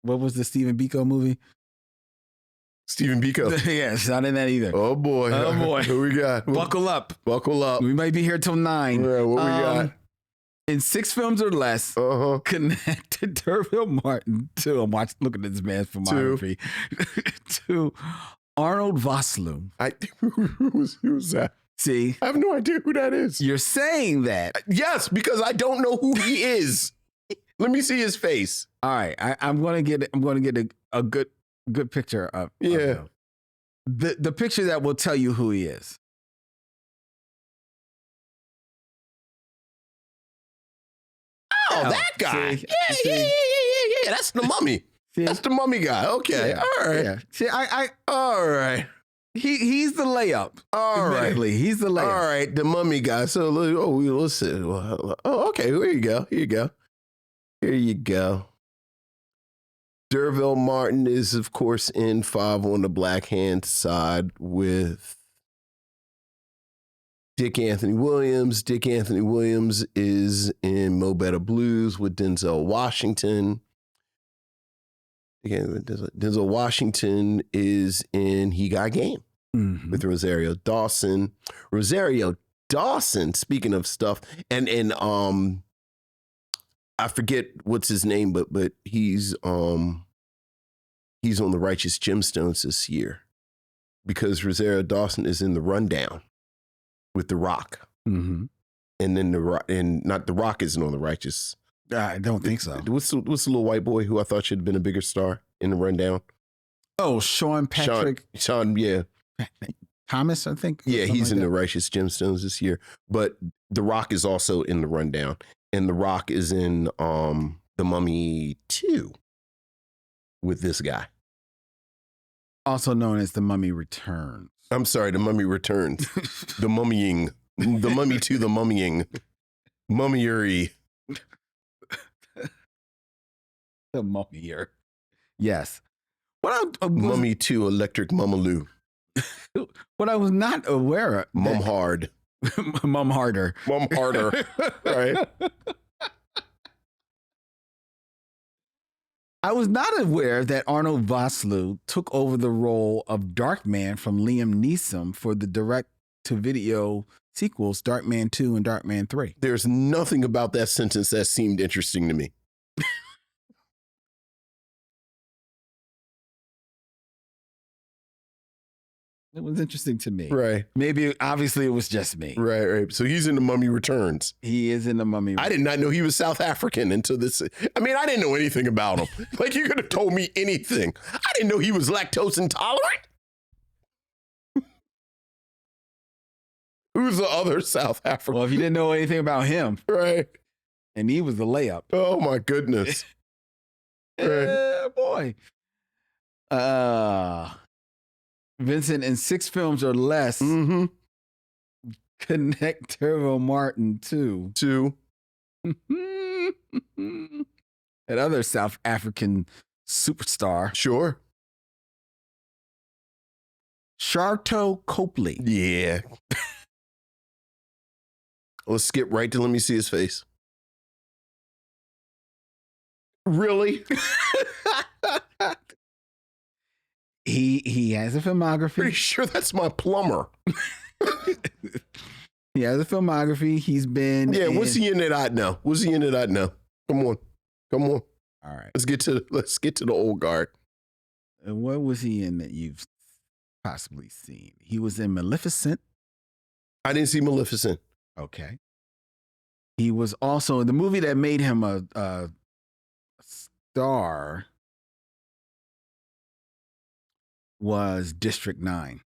What was the Stephen Biko movie? Stephen Biko. Yeah, it's not in that either. Oh boy. Oh boy. What we got? Buckle up. Buckle up. We might be here till 9. Yeah, what we got? In 6 films or less, connected Derville Martin to looking at this man's filmography to Arnold Vosloo. Who was that? See, I have no idea who that is. You're saying that? Yes, because I don't know who he is. Let me see his face. All right, I'm gonna get a good picture of him. The picture that will tell you who he is. Oh, that guy. Yeah. That's the mummy. See? That's the mummy guy. Okay. Yeah. All right. Yeah. See, all right. He's the layup. All right. He's the layup. All right. The mummy guy. So, let's see. Oh, okay. Here you go. Derville Martin is, of course, in 5 on the black hand side with Dick Anthony Williams. Dick Anthony Williams is in Mo Better Blues with Denzel Washington. Again, Denzel Washington is in He Got Game with Rosario Dawson. Rosario Dawson, speaking of stuff, and I forget what's his name, but he's on the Righteous Gemstones this year because Rosario Dawson is in The Rundown with The Rock. And then not The Rock isn't on The Righteous. I don't think so. What's the little white boy who I thought should have been a bigger star in The Rundown? Oh, Sean Patrick. Sean, yeah. Thomas, I think. Yeah, he's in The Righteous Gemstones this year. But The Rock is also in The Rundown. And The Rock is in The Mummy 2 with this guy. Also known as The Mummy Returns. I'm sorry, The Mummy Returns. The Mummying. The Mummy 2, The Mummying. Mummyery. The Mummier. Yes. Mummy 2, Electric Mummaloo. What I was not aware of. Mum Hard. Mum Harder. Mum Harder. Right. I was not aware that Arnold Vosloo took over the role of Darkman from Liam Neeson for the direct-to-video sequels Darkman 2 and Darkman 3. There's nothing about that sentence that seemed interesting to me. It was interesting to me. Right. Maybe, obviously, it was just me. Right. So he's in The Mummy Returns. He is in The Mummy Returns. I did not know he was South African until this. I mean, I didn't know anything about him. Like, you could have told me anything. I didn't know he was lactose intolerant. Who's the other South African? Well, if you didn't know anything about him. Right. And he was the layup. Oh, my goodness. Yeah, boy. Vincent, in 6 films or less, connect Derville Martin to that other South African superstar. Sure. Sharto Copley. Yeah. Let's skip right to let me see his face. Really? He has a filmography. Pretty sure that's my plumber. He has a filmography. He's been. Yeah, what's he in that I know? What's he in that I know? Come on. All right. Let's get to the old guard. And what was he in that you've possibly seen? He was in Maleficent. I didn't see Maleficent. Okay. He was also in the movie that made him a star was District 9.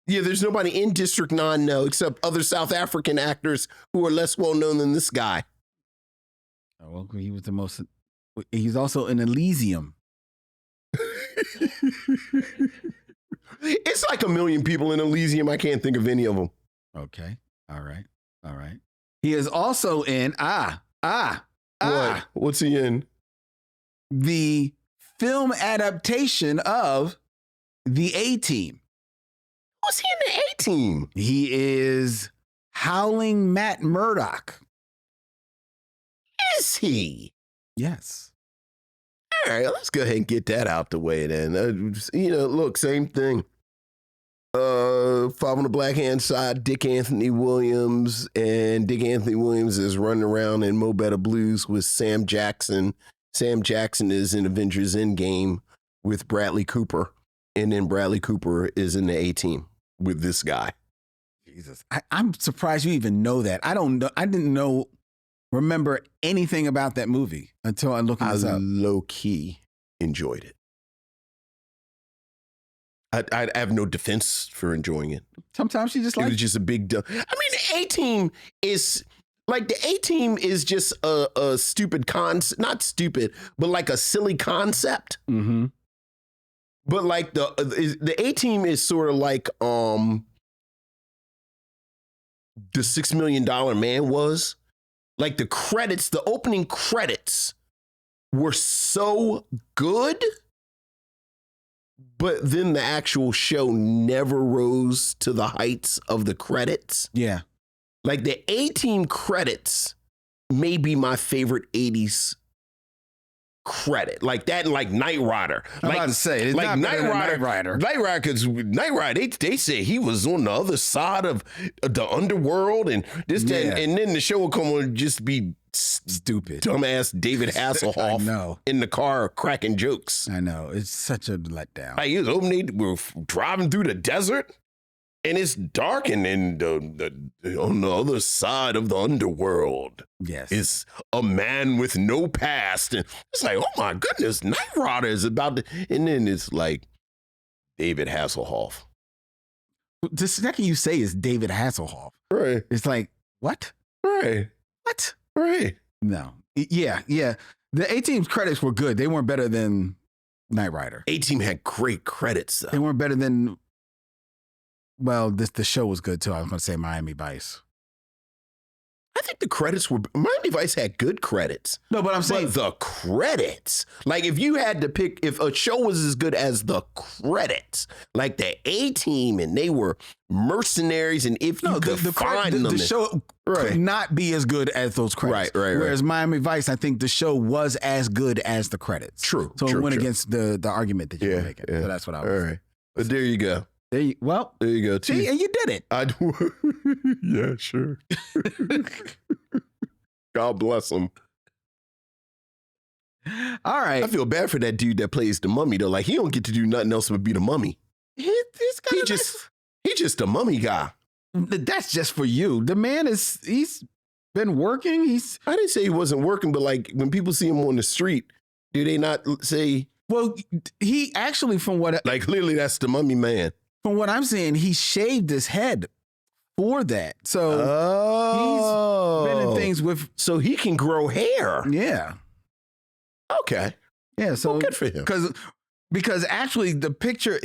Yeah, there's nobody in District 9 now except other South African actors who are less well known than this guy. Oh, well, he was the most. He's also in Elysium. It's like a million people in Elysium. I can't think of any of them. Okay. All right. He is also in What? What's he in? the film adaptation of The A-Team. What's he in the A-Team? He is Howling Matt Murdock. Is he? Yes. All right, let's go ahead and get that out the way then. Look, same thing. Five on the black hand side, Dick Anthony Williams, and Dick Anthony Williams is running around in Mo Better Blues with Sam Jackson. Sam Jackson is in Avengers Endgame with Bradley Cooper, and then Bradley Cooper is in the A-Team with this guy. Jesus, I'm surprised you even know that. I didn't remember anything about that movie until I looked this up. Low key enjoyed it. I have no defense for enjoying it. Sometimes you just It like was just a big deal. I mean, the A-Team is like just a stupid not stupid, but like a silly concept. Mm-hmm. But like the A-Team is sort of like the $6 Million Man was. Like the opening credits were so good, but then the actual show never rose to the heights of the credits. Yeah. Like the A-Team credits may be my favorite 80s credit. Like that and like Knight Rider. I'm about to say, it's like not Knight better than Rider. Knight Rider, because Knight Rider, they said he was on the other side of the underworld and this, that, and then the show will come on and just be stupid. Dumbass David Hasselhoff in the car cracking jokes. I know. It's such a letdown. Like, we're driving through the desert and it's dark and then on the other side of the underworld is a man with no past. And it's like, oh my goodness, Knight Rider is about to, and then it's like David Hasselhoff. The second you say is David Hasselhoff. Right. It's like, what? Right. What? Right. No. Yeah. The A-Team's credits were good. They weren't better than Knight Rider. A-Team had great credits, though. They weren't better than, well, the show was good, too. I was going to say Miami Vice. I think the credits were, Miami Vice had good credits. No, but I'm saying. But the credits, like if you had to pick, if a show was as good as the credits, like the A-Team and they were mercenaries, and if you could find them. The show could not be as good as those credits. Right. Whereas Miami Vice, I think the show was as good as the credits. True. So it went against the argument that you were making. Yeah. So that's what I was saying. But there you go. There you go. See, and you did it. Yeah, sure. God bless him. All right. I feel bad for that dude that plays the mummy though. Like he don't get to do nothing else but be the mummy. He just a mummy guy. That's just for you. The man he's been working. I didn't say he wasn't working, but like when people see him on the street, do they not say? Well, he actually, like clearly that's the mummy man. From what I'm saying, he shaved his head for that. So he's been in things with. So he can grow hair. Yeah. Okay. Yeah. So well, good for him. Because actually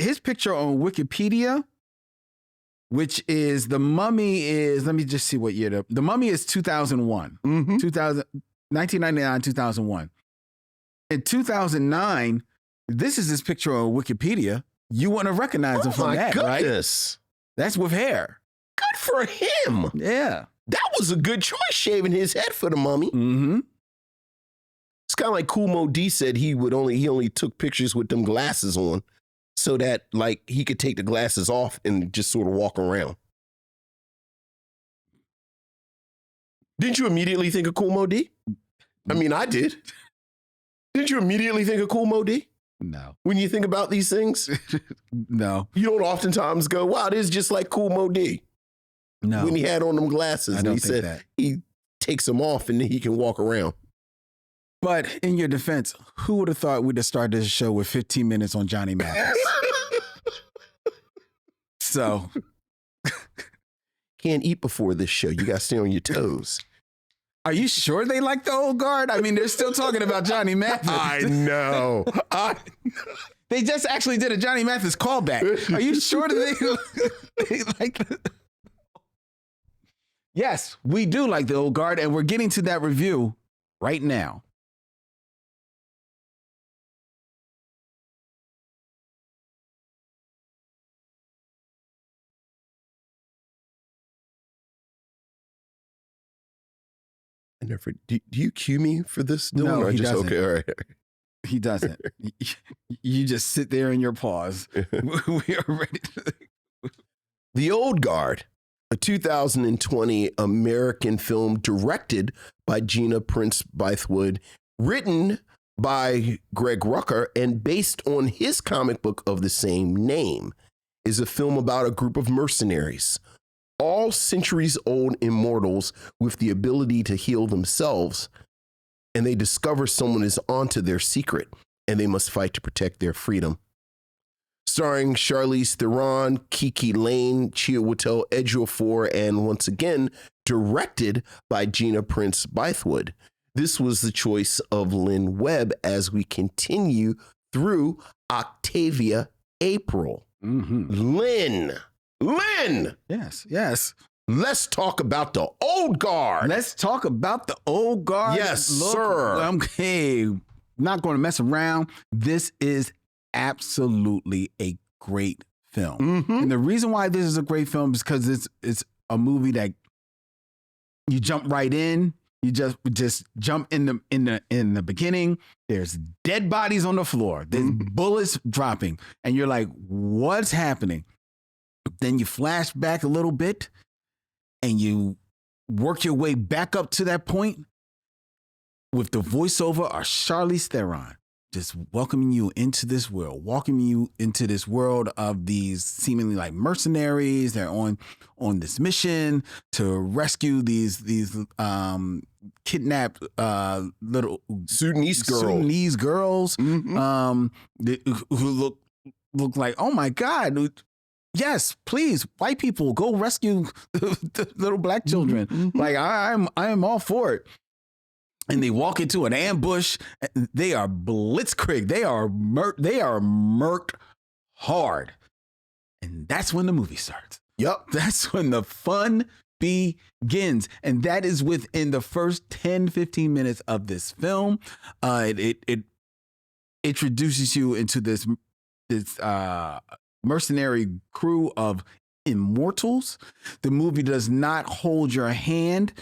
his picture on Wikipedia, which is the mummy is, let me just see what year the mummy is 2001. 1999, 2001. In 2009, this is his picture on Wikipedia. You wouldn't have recognized him from that, goodness. Right? That's with hair. Good for him. Yeah. That was a good choice, shaving his head for the mummy. Mm-hmm. It's kind of like Kool Moe Dee said he only took pictures with them glasses on so that like he could take the glasses off and just sort of walk around. Didn't you immediately think of Kool Moe Dee? I mean, I did. Didn't you immediately think of Kool Moe Dee? No. When you think about these things? No. You don't oftentimes go, wow, this is just like Kool Moe Dee. No. When he had on them glasses I don't and he think said that. he takes them off and then he can walk around. But in your defense, who would have thought we'd have started this show with 15 minutes on Johnny Mathis? So. Can't eat before this show. You got to stay on your toes. Are you sure they like the old guard? I mean, they're still talking about Johnny Mathis. I know. They just actually did a Johnny Mathis callback. Are you sure that they like Yes, we do like the old guard, and we're getting to that review right now. I never. Do you cue me for this? Dylan, No, or he doesn't. Okay, all right. He doesn't. You just sit there in your pause. We are ready. The Old Guard, a 2020 American film directed by Gina Prince-Bythewood, written by Greg Rucker, and based on his comic book of the same name, is a film about a group of mercenaries, all centuries-old immortals with the ability to heal themselves, and they discover someone is onto their secret, and they must fight to protect their freedom. Starring Charlize Theron, Kiki Layne, Chiwetel Ejiofor, and once again, directed by Gina Prince-Bythewood. This was the choice of Lynn Webb as we continue through Octavia April. Mm-hmm. Lynn! Yes. Let's talk about the Old Guard. Let's talk about the old guard. Yes, sir. I'm not going to mess around. This is absolutely a great film. Mm-hmm. And the reason why this is a great film is because it's a movie that you jump right in. You just jump in the beginning. There's dead bodies on the floor. There's bullets dropping, and you're like, "What's happening?" Then you flash back a little bit, and you work your way back up to that point with the voiceover of Charlize Theron, just welcoming you into this world, of these seemingly like mercenaries. They're on this mission to rescue these kidnapped little Sudanese girls Mm-hmm. who look like, oh my God, yes, please, white people, go rescue the little black children. Mm-hmm. Like I am all for it. And they walk into an ambush. They are blitzkrieg. They are murked hard. And that's when the movie starts. Yep. That's when the fun begins. And that is within the first 10, 15 minutes of this film. It introduces you into this mercenary crew of immortals. The movie does not hold your hand.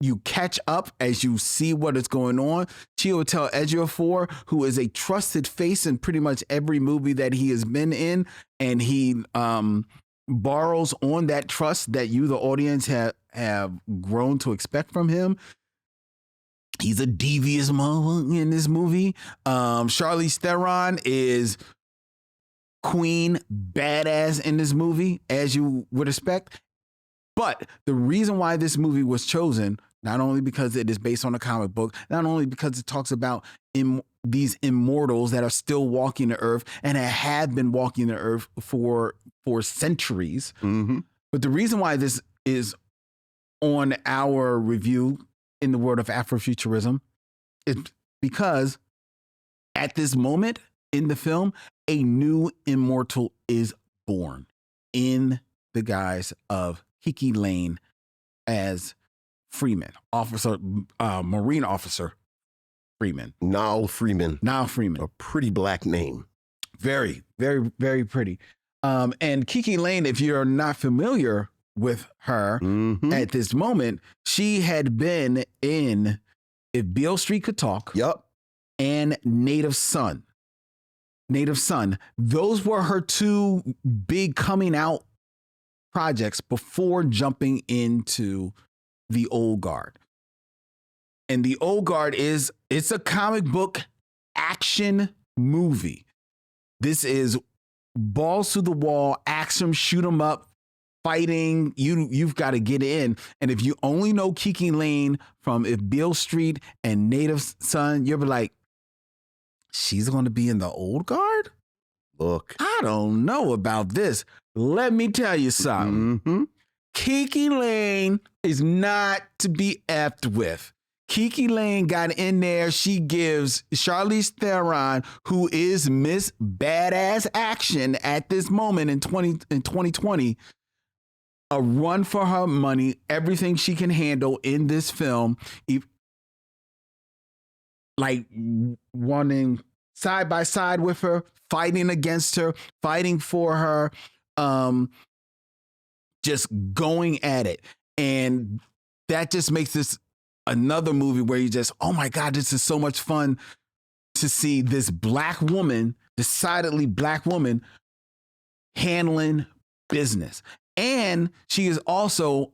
You catch up as you see what is going on. Chiwetel Ejiofor, who is a trusted face in pretty much every movie that he has been in, and he borrows on that trust that you, the audience, have grown to expect from him. He's a devious mother in this movie. Charlize Theron is queen badass in this movie, as you would expect. But the reason why this movie was chosen, not only because it is based on a comic book, not only because it talks about these immortals that are still walking the earth and have been walking the earth for centuries, but the reason why this is on our review in the world of Afrofuturism is because at this moment in the film, a new immortal is born in the guise of Kiki Layne as Freeman, Marine Officer Freeman. Niall Freeman. A pretty black name. Very, very, very pretty. And Kiki Layne, if you're not familiar with her at this moment, she had been in If Beale Street Could Talk, Yup. and Native Son. Those were her two big coming out projects before jumping into The Old Guard. And The Old Guard it's a comic book action movie. This is balls to the wall, axe 'em, shoot 'em up, fighting. You've got to get in. And if you only know Kiki Layne from If Beale Street and Native Son, you'll be like, she's going to be in The Old Guard? Look. I don't know about this. Let me tell you something. Mm-hmm. Kiki Layne is not to be effed with. Kiki Layne got in there. She gives Charlize Theron, who is Miss Badass Action at this moment in 2020, a run for her money. Everything she can handle in this film, like running side by side with her, fighting against her, fighting for her, just going at it. And that just makes this another movie where you just, oh my God, this is so much fun to see this black woman, decidedly black woman, handling business. And she is also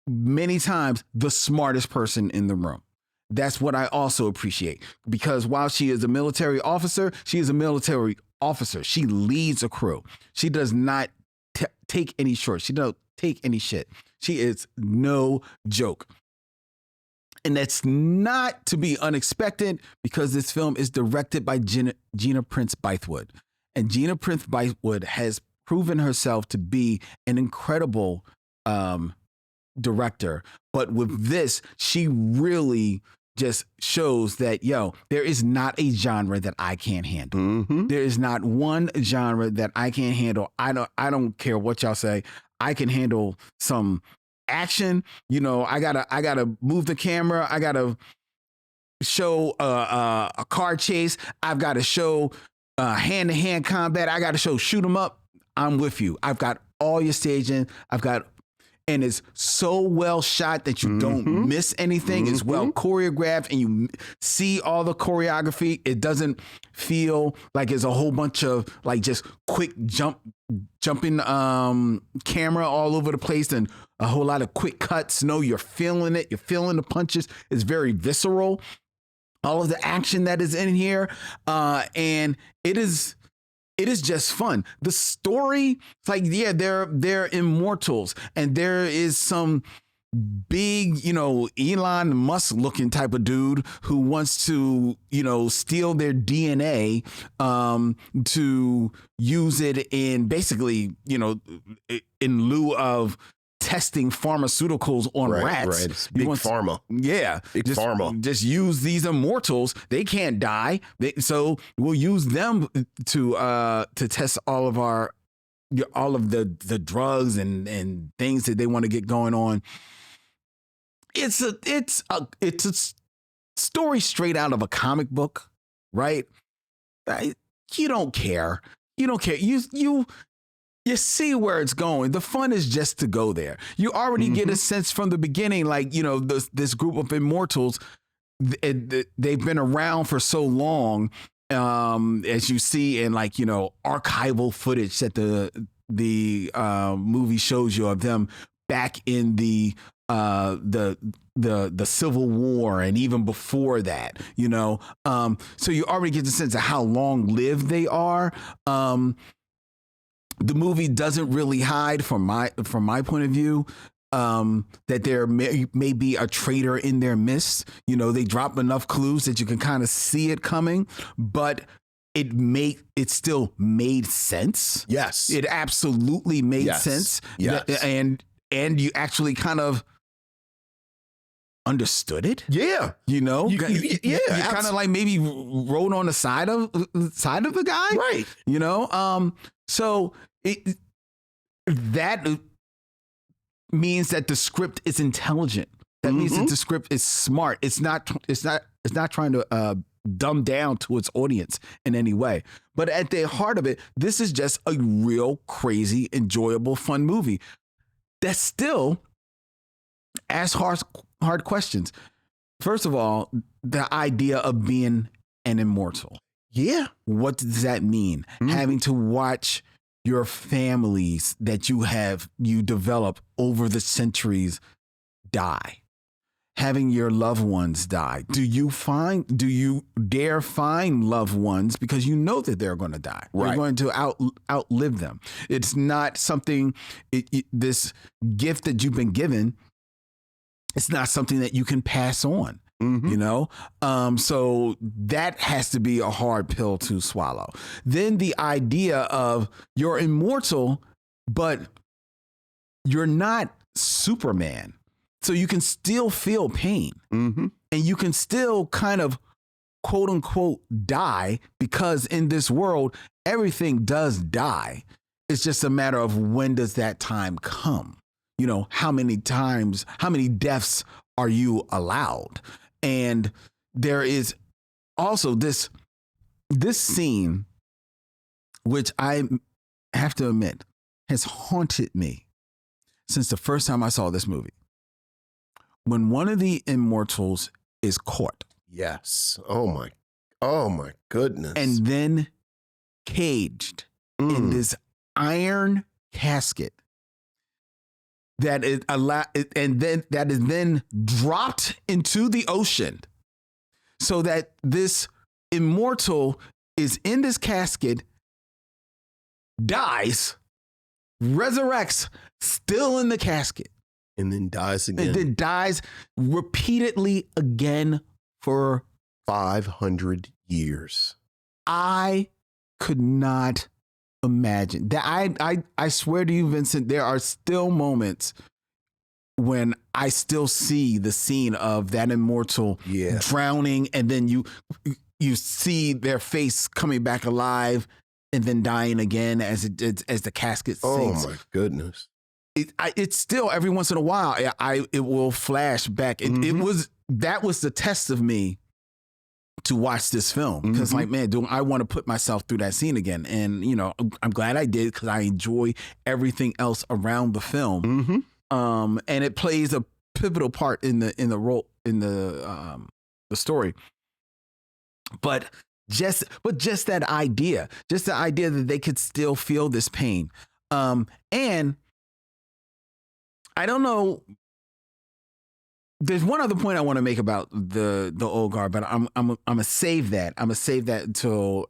many times the smartest person in the room. That's what I also appreciate, because while she is a military officer, she is a military officer. She leads a crew. She does not take any shorts. She don't take any shit. She is no joke. And that's not to be unexpected, because this film is directed by Gina Prince-Bythewood. And Gina Prince-Bythewood has proven herself to be an incredible director. But with this, she really just shows that, there is not a genre that I can't handle. Mm-hmm. There is not one genre that I can't handle. I don't care what y'all say. I can handle some action. I gotta move the camera. I gotta show a car chase. I've got to show hand-to-hand combat. I got to show shoot 'em up. I'm with you. I've got all your staging. And it's so well shot that you don't miss anything. It's well choreographed, and you see all the choreography. It doesn't feel like it's a whole bunch of like just quick jumping camera all over the place and a whole lot of quick cuts. No, you're feeling it. You're feeling the punches. It's very visceral. All of the action that is in here, and it is just fun. The story, it's like, they're immortals, and there is some big, Elon Musk looking type of dude who wants to, steal their DNA to use it in basically, in lieu of testing pharmaceuticals on rats. Right. Big pharma. Yeah. Big pharma. Just use these immortals. They can't die. So we'll use them to test all of the drugs and things that they want to get going on. It's a story straight out of a comic book, right? You don't care. You see where it's going. The fun is just to go there. You already get a sense from the beginning, like, this group of immortals, they've been around for so long, as you see in archival footage that the movie shows you of them back in the Civil War and even before that, so you already get the sense of how long lived they are. The movie doesn't really hide, from my point of view, that there may be a traitor in their midst. They drop enough clues that you can kind of see it coming, but it still made sense. Yes, it absolutely made sense. Yes, and you actually kind of understood it. Yeah, you you kind of like maybe rode on the side of the guy, right? So that means that the script is intelligent. That means that the script is smart. It's not trying to dumb down to its audience in any way. But at the heart of it, this is just a real crazy, enjoyable, fun movie that still asks hard questions. First of all, the idea of being an immortal. Yeah. What does that mean? Having to watch your families that you develop over the centuries die. Having your loved ones die. Do you dare find loved ones because you know that they're going to die? Right. You're going to outlive them. It's not something, this gift that you've been given, it's not something that you can pass on, you know? So that has to be a hard pill to swallow. Then the idea of you're immortal, but you're not Superman. So you can still feel pain and you can still kind of quote unquote die, because in this world, everything does die. It's just a matter of when does that time come? You know, how many deaths are you allowed? And there is also this scene, which I have to admit has haunted me since the first time I saw this movie. When one of the immortals is caught. Yes. Oh my goodness. And then caged in this iron casket that is that is then dropped into the ocean, so that this immortal is in this casket, dies, resurrects, still in the casket. And then dies again. And then dies repeatedly again for 500 years. I could not imagine that. I swear to you, Vincent, there are still moments when I still see the scene of that immortal drowning, and then you see their face coming back alive and then dying again as the casket sinks. Oh my goodness. It's still every once in a while it will flash back. That was the test of me to watch this film, because like, man, I want to put myself through that scene again. And you know, I'm glad I did, because I enjoy everything else around the film. And it plays a pivotal part in the role in the story. But just that idea, the idea that they could still feel this pain, and I don't know. There's one other point I want to make about the old guard, but I'm gonna save that. I'm gonna save that until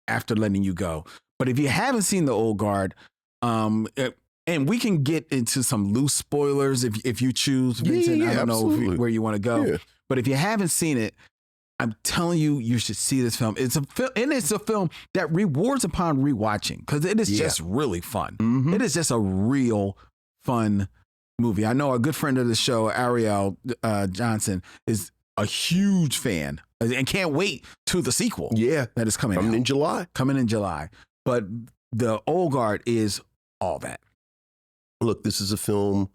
after letting you go. But if you haven't seen the old guard, and we can get into some loose spoilers if you choose, Vincent. I don't know where you want to go. Yeah. But if you haven't seen it, I'm telling you, you should see this film. It's a film that rewards upon rewatching, because it is just really fun. It is just a real fun movie. I know a good friend of the show, Ariel Johnson, is a huge fan and can't wait to the sequel. Yeah, that is coming in July. But the old guard is all that. Look, this is a film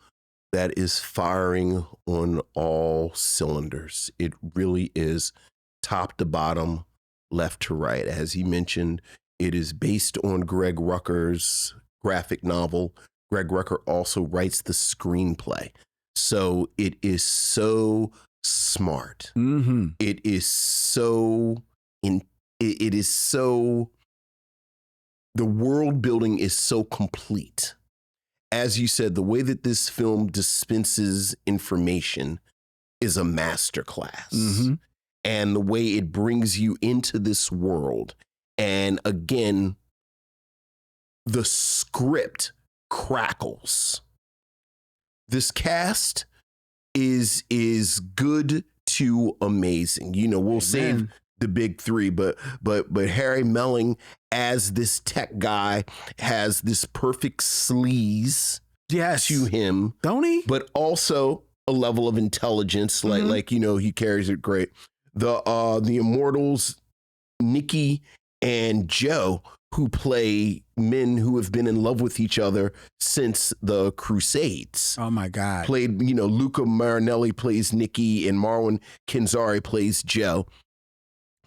that is firing on all cylinders. It really is, top to bottom, left to right. As he mentioned, it is based on Greg Rucka's graphic novel. Greg Rucka also writes the screenplay. So it is so smart. It is so the world building is so complete. As you said, the way that this film dispenses information is a masterclass. And the way it brings you into this world. And again, the script crackles. This cast is good to amazing. You know, we'll save the big three, but Harry Melling as this tech guy has this perfect sleaze to him, don't he? But also a level of intelligence, like you know, he carries it great. The Immortals, Nikki and Joe, who play men who have been in love with each other since the Crusades. Oh my God. Played, you know, Luca Marinelli plays Nikki and Marwan Kenzari plays Joe.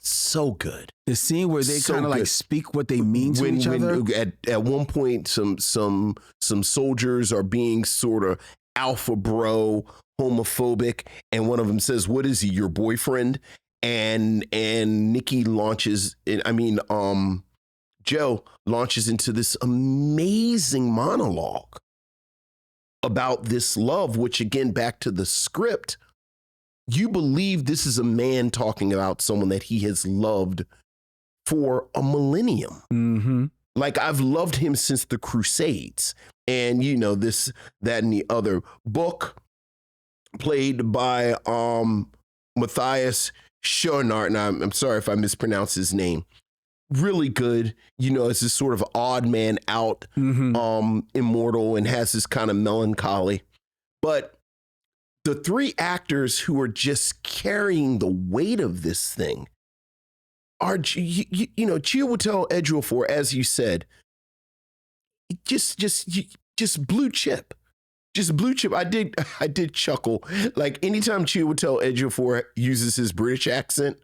So good. The scene where they kind of like speak what they mean to each other. At one point, some soldiers are being sort of alpha bro homophobic, and one of them says, "What is he, your boyfriend?" And Nikki launches, Joe launches into this amazing monologue about this love, which again, back to the script, you believe this is a man talking about someone that he has loved for a millennium. Mm-hmm. Like, I've loved him since the Crusades. And, this, that, and the other. Book, played by Matthias Schoenaert, and I'm sorry if I mispronounce his name. Really good, as this sort of odd man out, immortal, and has this kind of melancholy. But the three actors who are just carrying the weight of this thing are, Chiwetel Ejiofor, as you said, just blue chip. Just blue chip. I did chuckle. Like, anytime Chiwetel Ejiofor uses his British accent,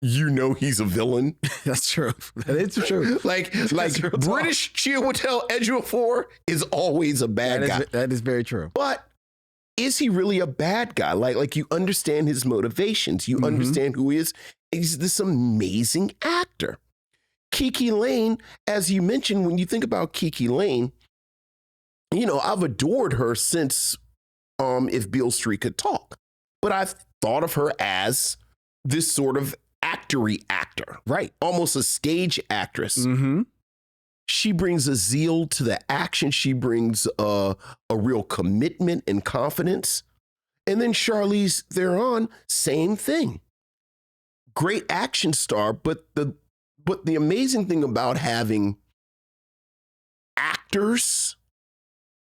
he's a villain. That's true. That is true. like British Chiwetel Ejiofor is always a bad guy. That is very true. But is he really a bad guy? Like you understand his motivations. You understand who he is. He's this amazing actor. Kiki Layne, as you mentioned, when you think about Kiki Layne, I've adored her since If Beale Street Could Talk. But I've thought of her as this sort of actory actor. Right. Almost a stage actress. Mm-hmm. She brings a zeal to the action. She brings a real commitment and confidence. And then Charlize Theron, same thing. Great action star, but the amazing thing about having actors,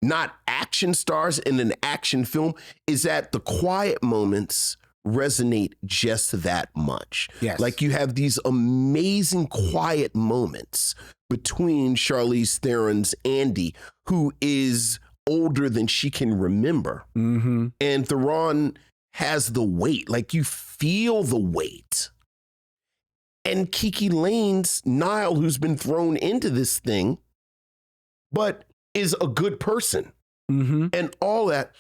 not action stars, in an action film is that the quiet moments resonate just that much. Yes. Like, you have these amazing quiet moments between Charlize Theron's Andy, who is older than she can remember. Mm-hmm. And Theron has the weight, like you feel the weight. And Kiki Layne's Niall, who's been thrown into this thing, but is a good person, and all that.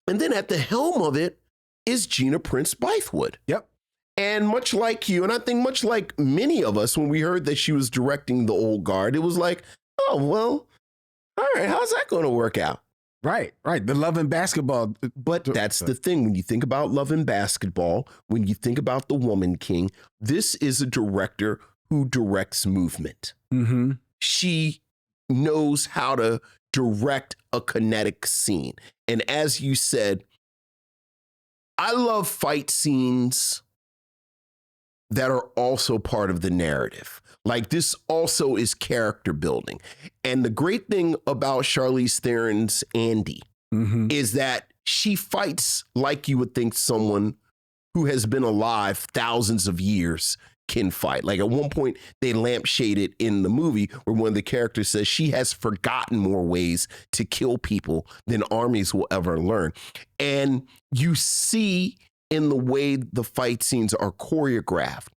And then at the helm of it is Gina Prince-Bythewood. Yep. And much like you, and I think much like many of us, when we heard that she was directing The Old Guard, it was like, oh, well, all right, how's that going to work out? Right. The Love and Basketball. But that's the thing. When you think about Love and Basketball, when you think about The Woman King, this is a director who directs movement. Mm-hmm. She knows how to direct a kinetic scene. And as you said, I love fight scenes that are also part of the narrative. Like, this also is character building. And the great thing about Charlize Theron's Andy is that she fights like you would think someone who has been alive thousands of years can fight. Like, at one point, they lampshaded in the movie where one of the characters says she has forgotten more ways to kill people than armies will ever learn. And you see in the way the fight scenes are choreographed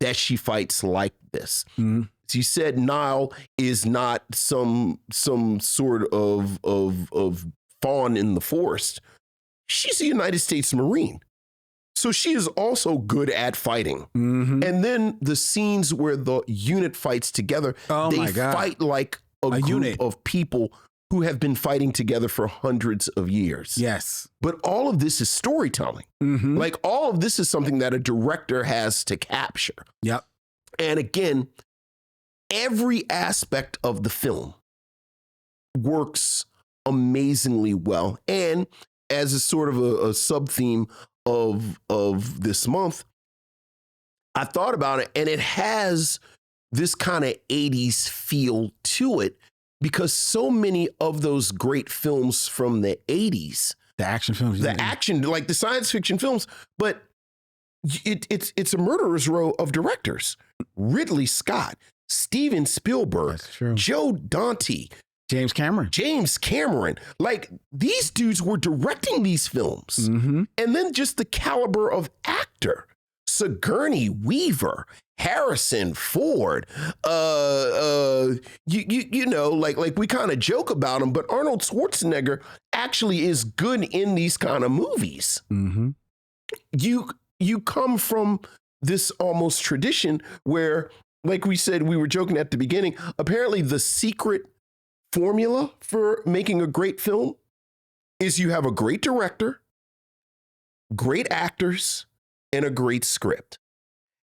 that she fights like this. As you said, Niall is not some sort of fawn in the forest. She's a United States Marine. So she is also good at fighting. And then the scenes where the unit fights together, they fight like a group unit of people who have been fighting together for hundreds of years. Yes. But all of this is storytelling. Like, all of this is something that a director has to capture. Yep. And again, every aspect of the film works amazingly well. And as a sort of a sub-theme of this month, I thought about it, and it has this kind of 80s feel to it, because so many of those great films from the 80s, the action films, like the science fiction films, but it's a murderer's row of directors. Ridley Scott, Steven Spielberg, Joe Dante, James Cameron. Like, these dudes were directing these films. And then just the caliber of actor. Sigourney Weaver, Harrison Ford, you know, like we kind of joke about him, but Arnold Schwarzenegger actually is good in these kind of movies. Mm-hmm. You come from this almost tradition where, like we said, we were joking at the beginning, apparently the secret formula for making a great film is you have a great director, great actors, and a great script.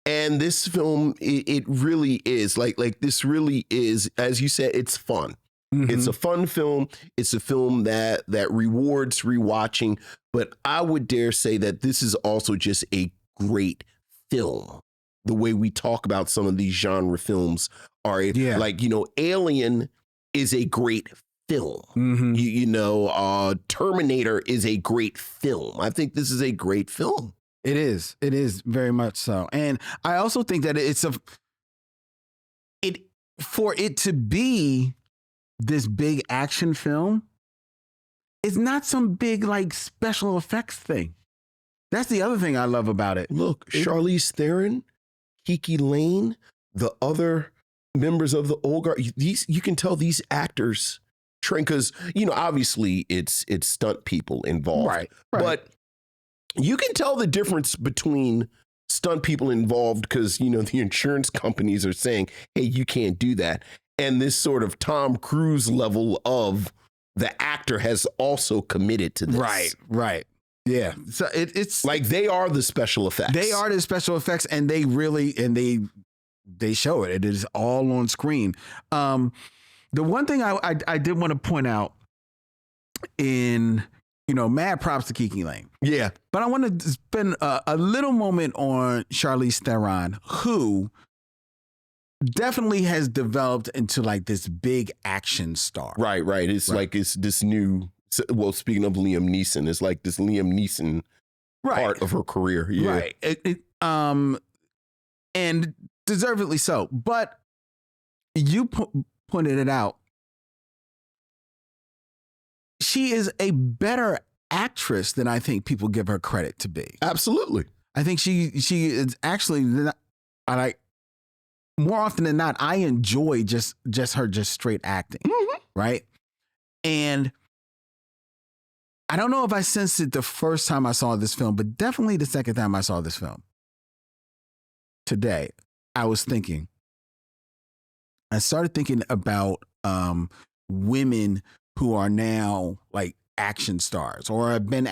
And this film, it really is like this really is, as you said, it's fun. Mm-hmm. It's a fun film. It's a film that rewards rewatching. But I would dare say that this is also just a great film. The way we talk about some of these genre films are like, you know, Alien is a great film. Mm-hmm. You know, Terminator is a great film. I think this is a great film. It is very much so. And I also think that for it to be this big action film, it's not some big like special effects thing. That's the other thing I love about it. Look, Charlize Theron, Kiki Layne, the other members of the old guard, you can tell these actors train, because, you know, obviously it's stunt people involved. Right. But you can tell the difference between stunt people involved because, you know, the insurance companies are saying, hey, you can't do that. And this sort of Tom Cruise level of the actor has also committed to this. Right. Yeah. So it's like they are the special effects. They are the special effects, and they really, and they show it. It is all on screen. The one thing I did want to point out in, you know, mad props to Kiki Layne. Yeah. But I want to spend a little moment on Charlize Theron, who definitely has developed into like this big action star. Right. It's like it's this new, well, speaking of Liam Neeson, it's like this Liam Neeson part of her career. Yeah. Right. And deservedly so. But you pointed it out. She is a better actress than I think people give her credit to be. Absolutely. I think she is actually, more often than not, I enjoy just her straight acting. Mm-hmm. Right. And I don't know if I sensed it the first time I saw this film, but definitely the second time I saw this film. Today, I started thinking about women who are now like action stars or have been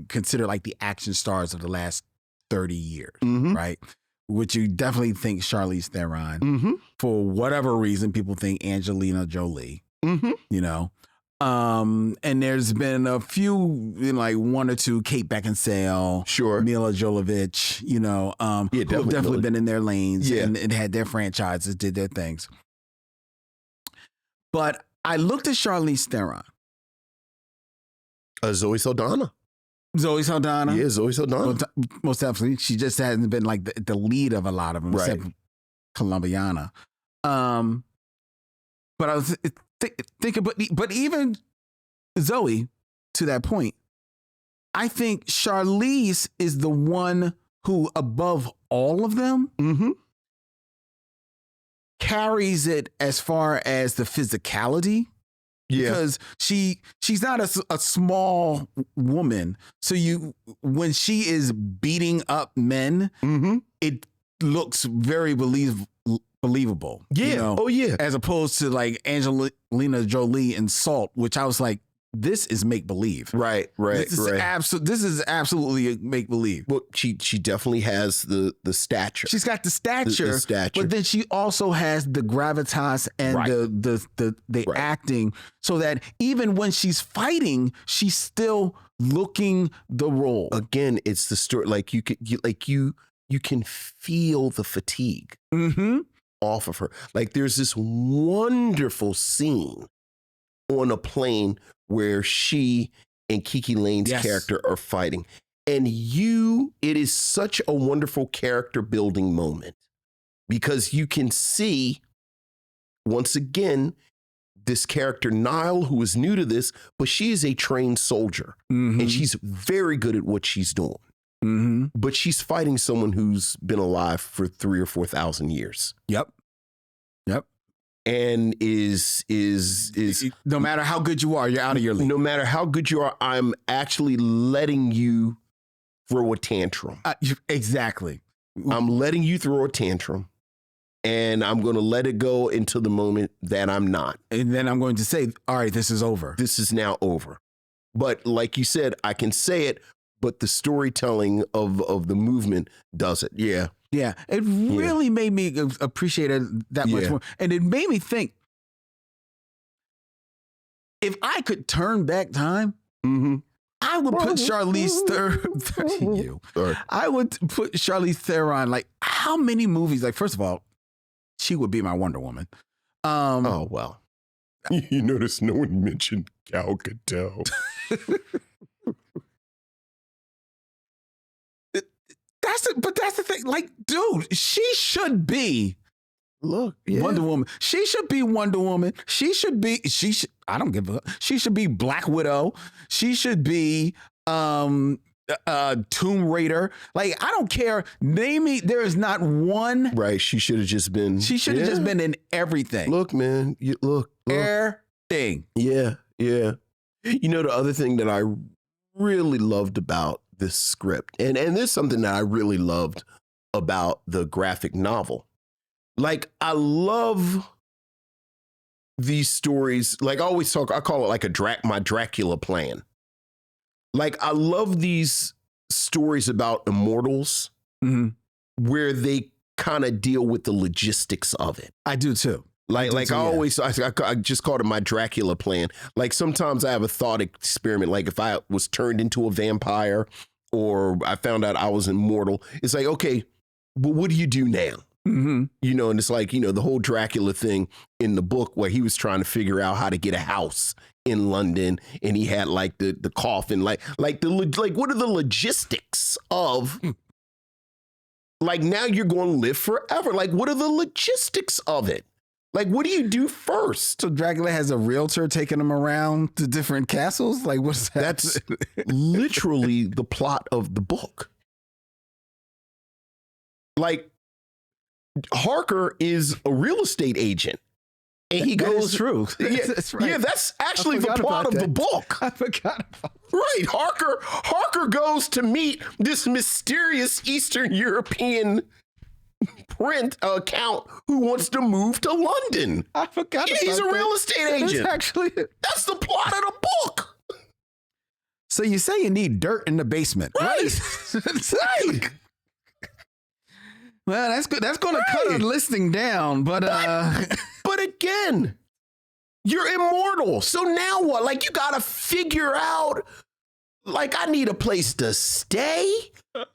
considered like the action stars of the last 30 years, right? Which you definitely think Charlize Theron. Mm-hmm. For whatever reason, people think Angelina Jolie, you know? And there's been a few, you know, like one or two, Kate Beckinsale, sure, Mila Jovovich, you know, who have definitely been in their lanes and had their franchises, did their things. But I looked at Charlize Theron. Zoe Saldana. Yeah, Zoe Saldana. Most definitely. She just hasn't been like the lead of a lot of them, except Colombiana. But I was thinking, but even Zoe, to that point, I think Charlize is the one who, above all of them, carries it as far as the physicality. Yeah. Because she's not a small woman. So when she is beating up men, it looks very believable. Yeah. You know? Oh yeah. As opposed to like Angelina Jolie in Salt, which I was like, this is make believe. Right. This is absolutely make believe. Well, she definitely has the stature. She's got the stature, but then she also has the gravitas and the acting, so that even when she's fighting, she's still looking the role. Again, it's the story. Like you can feel the fatigue off of her. Like there's this wonderful scene on a plane where she and Kiki Layne's character are fighting. And it is such a wonderful character building moment because you can see, once again, this character, Nile, who is new to this, but she is a trained soldier and she's very good at what she's doing. but she's fighting someone who's been alive for 3,000 or 4,000 years. Yep. And is no matter how good you are, you're out of your league. No matter how good you are, I'm actually letting you throw a tantrum. Exactly. I'm letting you throw a tantrum, and I'm going to let it go until the moment that I'm not. And then I'm going to say, all right, this is over. This is now over. But like you said, I can say it, but the storytelling of the movement does it. Yeah. Yeah. It really made me appreciate it that much more. And it made me think, if I could turn back time, I would put Charlize Theron. I would put Charlize Theron. Like, how many movies? Like, first of all, she would be my Wonder Woman. Oh well. You notice no one mentioned Gal Gadot. That's the thing. Like, dude, she should be. Wonder Woman. She should be Wonder Woman. I don't give a. She should be Black Widow. She should be Tomb Raider. Like, I don't care. Name me. There is not one. Right. She should have just been. She should have just been in everything. Look, man. Look. Everything. Yeah. You know, the other thing that I really loved about this script, and there's something that I really loved about the graphic novel. Like, I love these stories. Like, I always talk, I call it like my Dracula plan. Like, I love these stories about immortals where they kind of deal with the logistics of it. I do too. I just called it my Dracula plan. Like, sometimes I have a thought experiment. Like, if I was turned into a vampire or I found out I was immortal, it's like, okay, but what do you do now? You know, and it's like, you know, the whole Dracula thing in the book where he was trying to figure out how to get a house in London, and he had like the coffin, like what are the logistics of like, now you're going to live forever? Like, what are the logistics of it? Like, what do you do first? So Dracula has a realtor taking him around to different castles? Like, what's that? That's literally the plot of the book. Like, Harker is a real estate agent. And he goes, that is true. Yeah, that's right. Yeah, that's actually the plot of the book. I forgot about that. Right. Harker goes to meet this mysterious Eastern European count who wants to move to London. I forgot about that. He's a real estate agent. That's actually it. That's the plot of the book. So you say you need dirt in the basement. Right. Right. Well, that's good. That's going to cut our listing down, but again, you're immortal. So now what? Like, you got to figure out, like, I need a place to stay.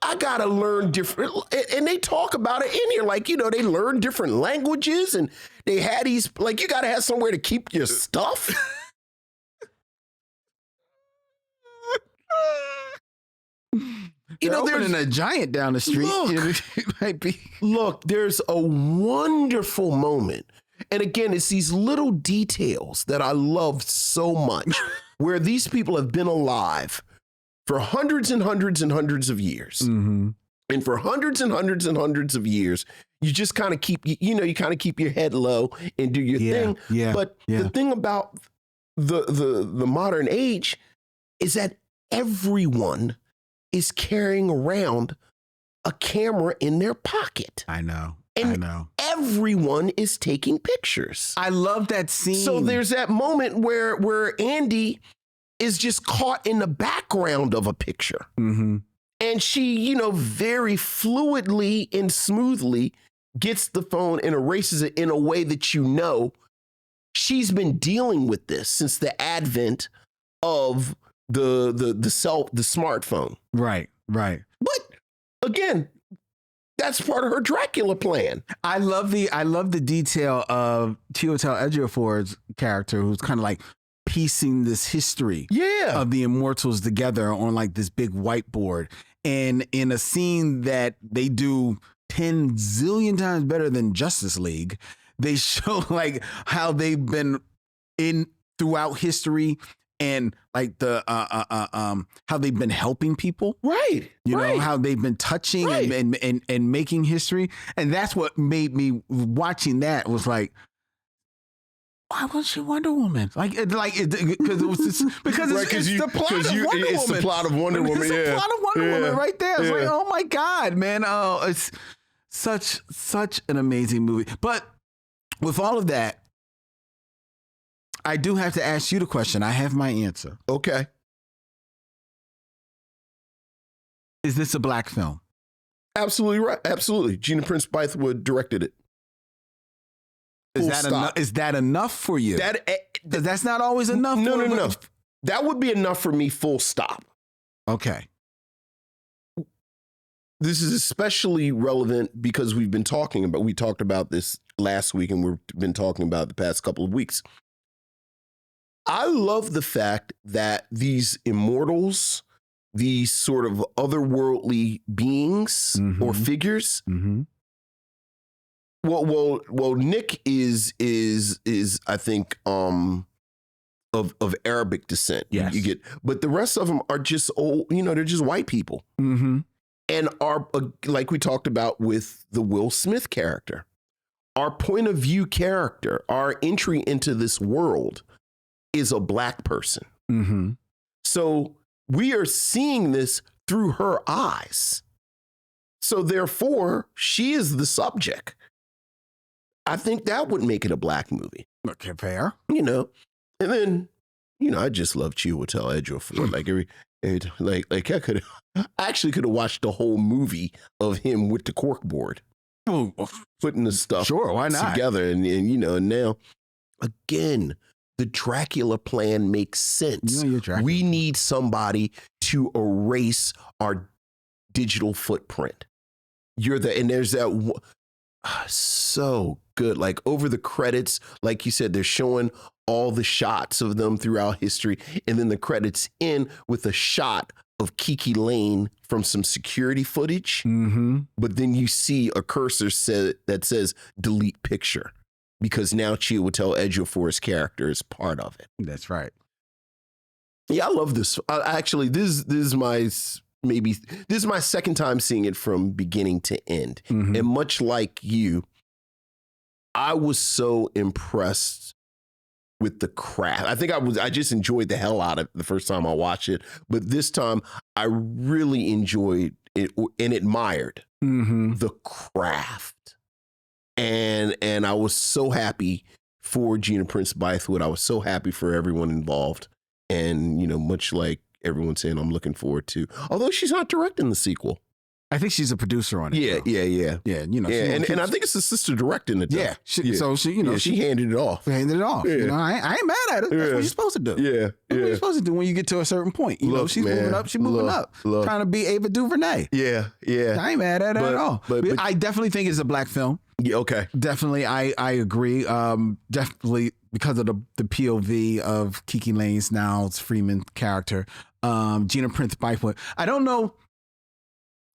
I got to learn different, and they talk about it in here. Like, you know, they learn different languages, and they had these, like, you got to have somewhere to keep your stuff. You know, there's a giant down the street. It might be. Look, there's a wonderful moment. And again, it's these little details that I love so much, where these people have been alive for hundreds and hundreds and hundreds of years. And for hundreds and hundreds and hundreds of years, you just kind of keep, you kind of keep your head low and do your thing. But the thing about the modern age is that everyone is carrying around a camera in their pocket. I know. Everyone is taking pictures. I love that scene. So there's that moment where Andy is just caught in the background of a picture. And she, very fluidly and smoothly gets the phone and erases it in a way that she's been dealing with this since the advent of the smartphone. Right. But again, that's part of her Dracula plan. I love the detail of Chiwetel Ejiofor's character, who's kind of like piecing this history of the Immortals together on like this big whiteboard. And in a scene that they do 10 zillion times better than Justice League, they show like how they've been in throughout history and like the how they've been helping people. Right. You know, how they've been touching and making history. And that's what made me watching that was like, why wasn't she Wonder Woman? Because it was just, because it's the plot of Wonder Woman. It's the plot of Wonder Woman. It's the plot of Wonder Woman right there. It's like, oh my God, man. Oh, it's such an amazing movie. But with all of that, I do have to ask you the question. I have my answer. Okay. Is this a black film? Absolutely right. Absolutely. Gina Prince-Bythewood directed it. Is that enough for you? That's not always enough. No. That would be enough for me, full stop. Okay. This is especially relevant because we talked about this last week and we've been talking about it the past couple of weeks. I love the fact that these immortals, these sort of otherworldly beings or figures, Well, Nick is I think of Arabic descent. Yes. But the rest of them are just old. They're just white people, and are like we talked about with the Will Smith character, our point of view character, our entry into this world is a black person. So we are seeing this through her eyes. So therefore, she is the subject. I think that would make it a black movie. Okay, fair. And then, I just love Chiwetel Ejiofor. I actually could have watched the whole movie of him with the corkboard, putting the stuff why not? together. And now, again, the Dracula plan makes sense. We need somebody to erase our digital footprint. And there's that so good. Like over the credits, like you said, they're showing all the shots of them throughout history. And then the credits end with a shot of Kiki Layne from some security footage. But then you see a cursor that says delete picture because now Chiwetel Ejiofor's character is part of it. That's right. Yeah, I love this. Actually, this is my second time seeing it from beginning to end. And much like you, I was so impressed with the craft. I think I just enjoyed the hell out of it the first time I watched it. But this time I really enjoyed it and admired the craft. And I was so happy for Gina Prince-Bythewood. I was so happy for everyone involved. And, much like everyone's saying, I'm looking forward to, although she's not directing the sequel. I think she's a producer on it. Yeah. And I think it's the sister directing it. Yeah. So she handed it off. Yeah. I ain't mad at it. That's what you're supposed to do. Yeah. That's what you're supposed to do when you get to a certain point. She's moving up. She's moving up. Trying to be Ava DuVernay. Yeah. I ain't mad at it at all. But I definitely think it's a black film. Yeah. Okay. Definitely. I agree. Definitely because of the POV of Kiki Layne's Niles Freeman character. Gina Prince-Bythewood. I don't know.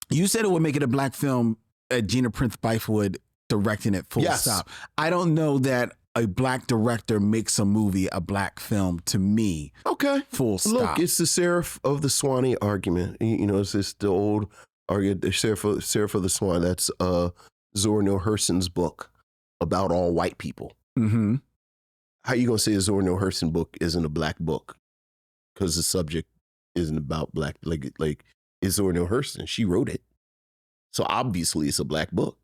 You said it would make it a black film, Gina Prince-Bythewood directing it full stop. I don't know that a black director makes a movie a black film to me. Okay. Full stop. Look, it's the Seraph of the Swanee argument. It's just the old argument, the Seraph of the Swan. That's Zora Neale Hurston's book about all white people. How you going to say a Zora Neale Hurston book isn't a black book? Because the subject isn't about black, like it's Zora Neale Hurston. She wrote it. So obviously it's a black book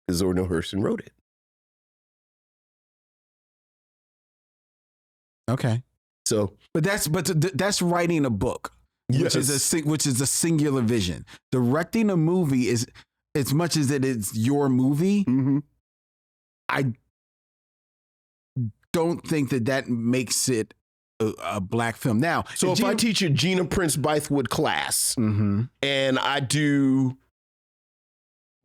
because Zora Neale Hurston wrote it. Okay. So, but that's writing a book, which is a singular vision. Directing a movie is, as much as it is your movie, I don't think that makes it a black film. Now, so if I teach a Gina Prince-Bythewood class and I do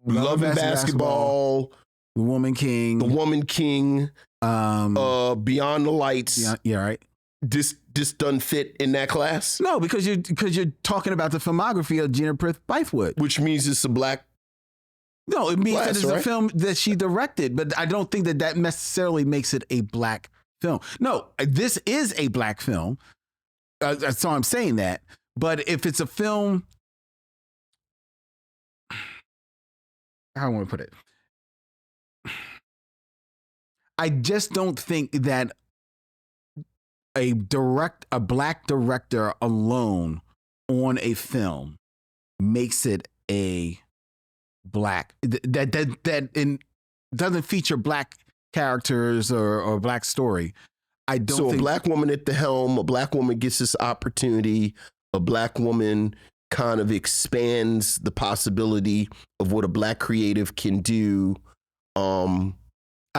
Love and Basketball, The Woman King, Beyond the Lights. Yeah, right. This doesn't fit in that class? No, because you're talking about the filmography of Gina Prince-Bythewood, which means it's a black. No, it means that it's a film that she directed, but I don't think that necessarily makes it a black film. No, this is a black film. So I'm saying that. But if it's a film, how do I want to put it? I just don't think that a black director alone on a film makes it a black that doesn't feature black characters or black story. I don't think a black woman at the helm, a black woman gets this opportunity, a black woman kind of expands the possibility of what a black creative can do. I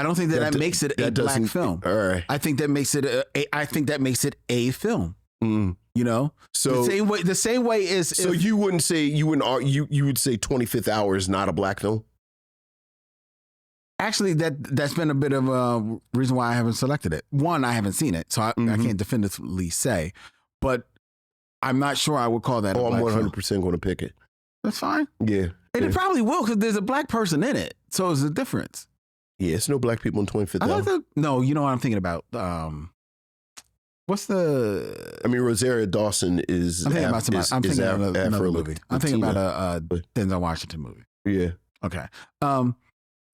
don't think that makes it a black film. All right. I think that makes it a film. Mm. You know, so the same way is. So you would say 25th Hour is not a black film? Actually, that's been a bit of a reason why I haven't selected it. One, I haven't seen it, so I can't definitively say. But I'm not sure I would call that. I'm 100% going to pick it. That's fine. Yeah, and it probably will because there's a black person in it, so it's a difference. Yeah, it's no black people in 25th Hour. No, you know what I'm thinking about. What's the? I mean, Rosario Dawson is. I'm thinking about another movie. I'm thinking about a Denzel Washington movie. Yeah. Okay.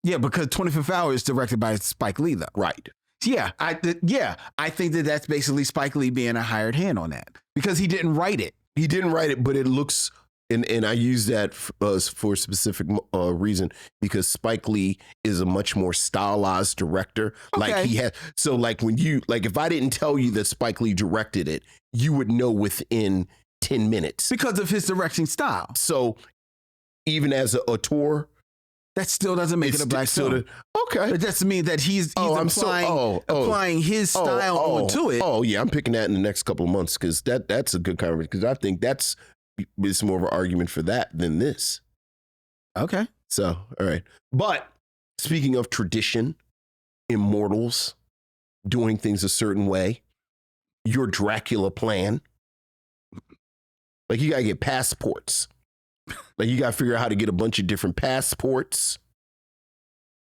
Yeah, because 25th Hour is directed by Spike Lee, though. Right. Yeah. I think that's basically Spike Lee being a hired hand on that because he didn't write it. He didn't write it, but it looks. And I use that for a specific reason because Spike Lee is a much more stylized director. Okay. Like he had, so like when you like if I didn't tell you that Spike Lee directed it, you would know within 10 minutes because of his directing style. So even as a tour, that still doesn't make it a black film. Okay, it doesn't mean that he's applying his style onto it. Oh yeah, I'm picking that in the next couple of months because that's a good conversation because I think it's more of an argument for that than this. Okay. So, all right. But speaking of tradition, immortals, doing things a certain way, your Dracula plan, like you got to get passports. Like you got to figure out how to get a bunch of different passports.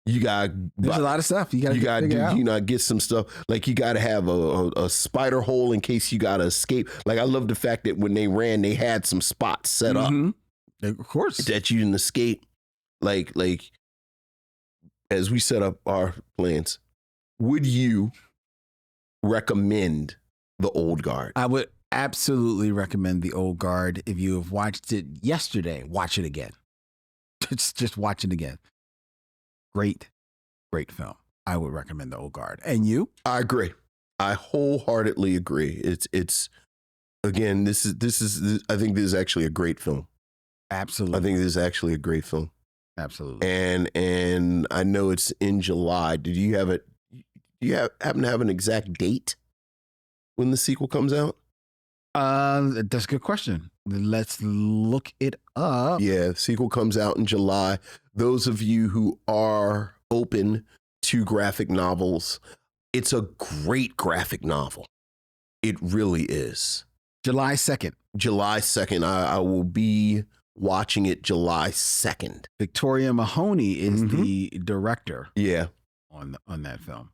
You got there's a lot of stuff you got to get some stuff. Like you got to have a spider hole in case you got to escape. Like I love the fact that when they ran, they had some spots set up, of course, that you didn't escape. Like as we set up our plans, would you recommend The Old Guard? I would absolutely recommend The Old Guard. If you have watched it yesterday, watch it again. Just watch it again. Great film. I would recommend The Old Guard. And you? I agree. I wholeheartedly agree. It's again, this is I think this is actually a great film. Absolutely. I think this is actually a great film. Absolutely. And I know it's in July. Did you have it? Do you happen to have an exact date when the sequel comes out? That's a good question. Let's look it up. Yeah, the sequel comes out in July. Those of you who are open to graphic novels, it's a great graphic novel. It really is. July 2nd. July 2nd. I will be watching it July 2nd. Victoria Mahoney is the director. Yeah. On that film.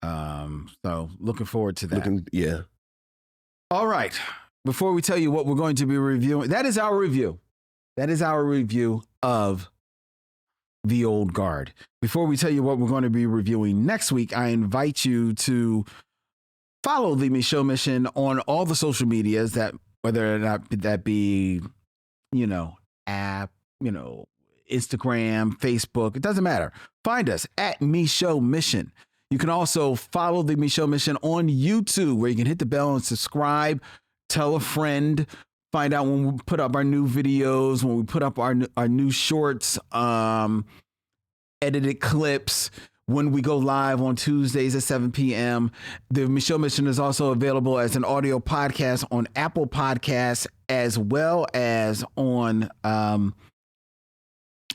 So looking forward to that. Yeah. All right. Before we tell you what we're going to be reviewing, that is our review. That is our review of The Old Guard. Before we tell you what we're going to be reviewing next week, I invite you to follow the Micheaux Mission on all the social medias, that whether or not that be, app, Instagram, Facebook, it doesn't matter. Find us at Micheaux Mission. You can also follow the Micheaux Mission on YouTube, where you can hit the bell and subscribe, tell a friend, find out when we put up our new videos, when we put up our new shorts, edited clips, when we go live on Tuesdays at 7 p.m. The Micheaux Mission is also available as an audio podcast on Apple Podcasts, as well as on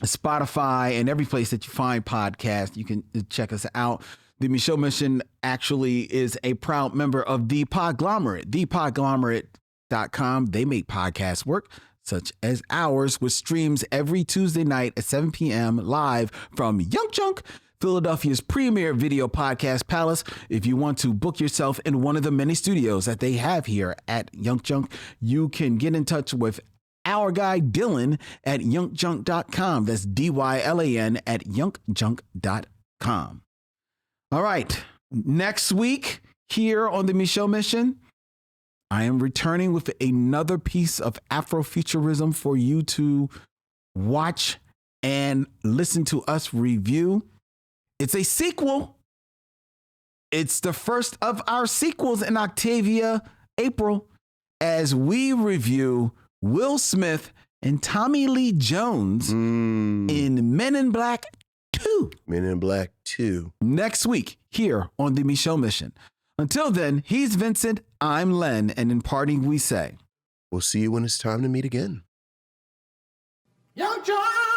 Spotify and every place that you find podcasts. You can check us out. The Micheaux Mission actually is a proud member of The Podglomerate, thepodglomerate.com. They make podcasts work, such as ours, which streams every Tuesday night at 7 p.m. live from YUNKJunk, Philadelphia's premier video podcast palace. If you want to book yourself in one of the many studios that they have here at YUNKJunk, you can get in touch with our guy Dylan at YUNKJunk.com. That's DYLAN at YUNKJunk.com. All right. Next week here on the Micheaux Mission, I am returning with another piece of Afrofuturism for you to watch and listen to us review. It's a sequel. It's the first of our sequels in Octavia April as we review Will Smith and Tommy Lee Jones in Men in Black 2. Men in Black 2. Next week here on the Micheaux Mission. Until then, he's Vincent, I'm Len, and in parting we say, we'll see you when it's time to meet again. YUNKJunk!